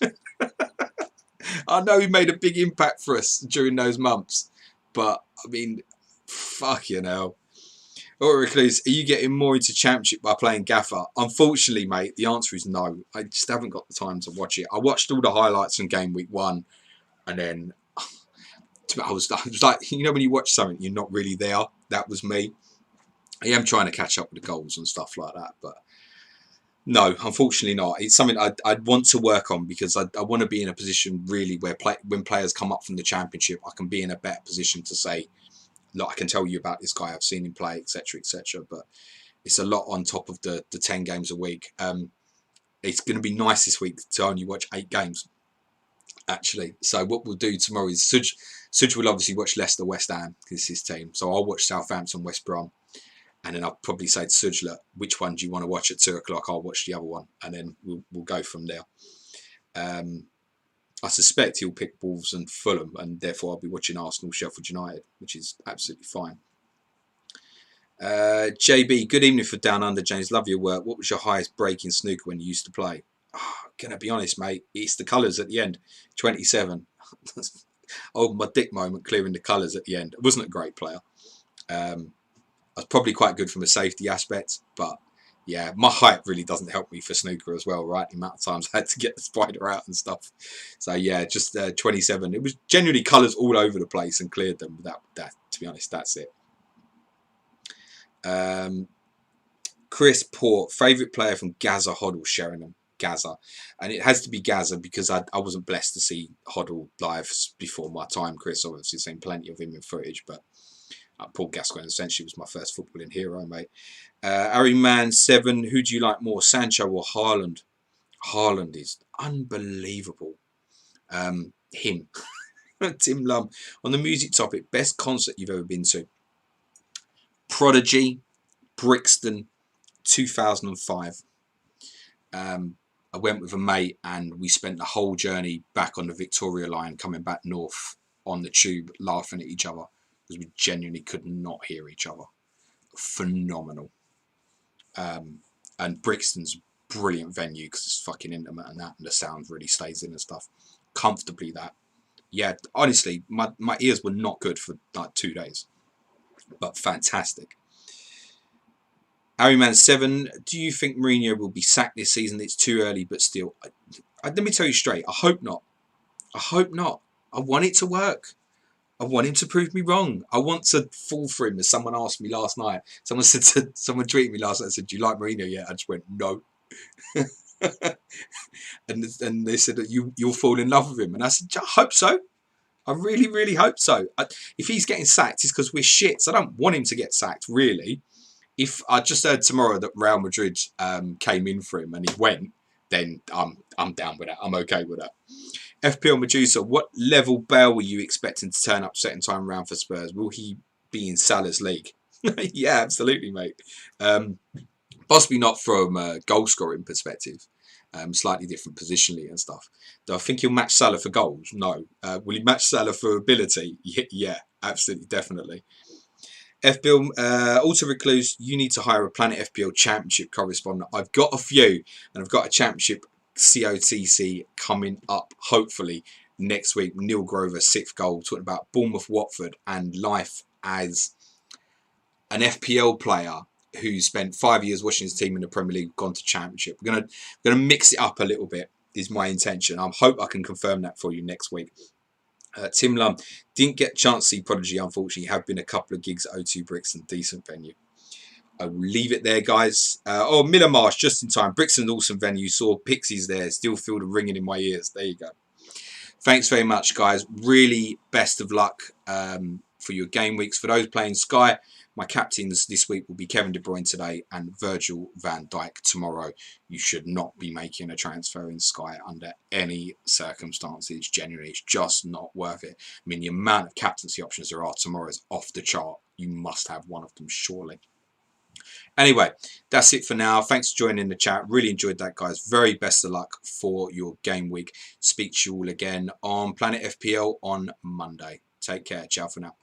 I know he made a big impact for us during those months, but I mean, fucking hell. Or Recluse, are you getting more into Championship by playing Gaffer? Unfortunately, mate, the answer is no. I just haven't got the time to watch it. I watched all the highlights from game week 1, and then I was like, you know, when you watch something, you're not really there. That was me. I am trying to catch up with the goals and stuff like that, but no, unfortunately not. It's something I'd want to work on, because I want to be in a position really where when players come up from the Championship, I can be in a better position to say, look, I can tell you about this guy, I've seen him play, etc., etc. But it's a lot on top of the 10 games a week. It's going to be nice this week to only watch 8 games, actually. So what we'll do tomorrow is Suj will obviously watch Leicester West Ham, because it's his team. So I'll watch Southampton West Brom. And then I'll probably say to Suj, look, which one do you want to watch at 2 o'clock? I'll watch the other one. And then we'll go from there. I suspect he'll pick Wolves and Fulham, and therefore I'll be watching Arsenal, Sheffield United, which is absolutely fine. JB, good evening for Down Under, James. Love your work. What was your highest break in snooker when you used to play? Oh, gonna be honest, mate. It's the colours at the end. 27. Oh, my dick moment clearing the colours at the end. I wasn't a great player. I was probably quite good from a safety aspect, but yeah, my height really doesn't help me for snooker as well, right? The amount of times I had to get the spider out and stuff. So yeah, just 27. It was genuinely colours all over the place and cleared them. That to be honest, that's it. Chris Port, favourite player from Gaza Hoddle, Sheringham. Gaza, and it has to be Gaza because I wasn't blessed to see Hoddle live before my time. Chris, obviously seen plenty of him in footage, but Paul Gascoigne essentially was my first footballing hero, mate. Harry Man 7, who do you like more, Sancho or Haaland? Haaland is unbelievable. Him. Tim Lum. On the music topic, best concert you've ever been to? Prodigy, Brixton, 2005. I went with a mate and we spent the whole journey back on the Victoria line coming back north on the tube laughing at each other because we genuinely could not hear each other. Phenomenal. And Brixton's brilliant venue because it's fucking intimate and that, and the sound really stays in and stuff. Comfortably that. Yeah, honestly, my ears were not good for like 2 days, but fantastic. Harryman 7, do you think Mourinho will be sacked this season? It's too early, but still. Let me tell you straight, I hope not. I hope not. I want it to work. I want him to prove me wrong. I want to fall for him, as someone asked me last night. Someone tweeted me last night and said, do you like Mourinho yet? I just went, no. and they said that you'll fall in love with him. And I said, I hope so. I really, really hope so. If he's getting sacked, it's because we're shit. So I don't want him to get sacked, really. If I just heard tomorrow that Real Madrid came in for him and he went, then I'm down with that. I'm okay with that. FPL Medusa, what level Bale were you expecting to turn up second time round for Spurs? Will he be in Salah's league? Yeah, absolutely, mate. Possibly not from a goal scoring perspective. Slightly different positionally and stuff. Do I think he'll match Salah for goals? No. Will he match Salah for ability? Yeah, absolutely, definitely. FPL Auto Recluse, you need to hire a Planet FPL Championship correspondent. I've got a few, and I've got a Championship COTC coming up, hopefully, next week. Neil Grover, 6th goal, talking about Bournemouth, Watford, and life as an FPL player who spent 5 years watching his team in the Premier League, gone to Championship. We're gonna mix it up a little bit, is my intention. I hope I can confirm that for you next week. Tim Lum, didn't get a chance to see Prodigy, unfortunately. Have been a couple of gigs at O2 Brixton, decent venue. I will leave it there, guys. Miller Marsh, just in time. Brixton, awesome venue. Saw Pixies there. Still feel the ringing in my ears. There you go. Thanks very much, guys. Really best of luck for your game weeks. For those playing Sky, my captains this week will be Kevin De Bruyne today and Virgil van Dijk tomorrow. You should not be making a transfer in Sky under any circumstances. Generally, it's just not worth it. I mean, the amount of captaincy options there are tomorrow is off the chart. You must have one of them, surely. Anyway, that's it for now. Thanks for joining the chat. Really enjoyed that, guys. Very best of luck for your game week. Speak to you all again on Planet FPL on Monday. Take care. Ciao for now.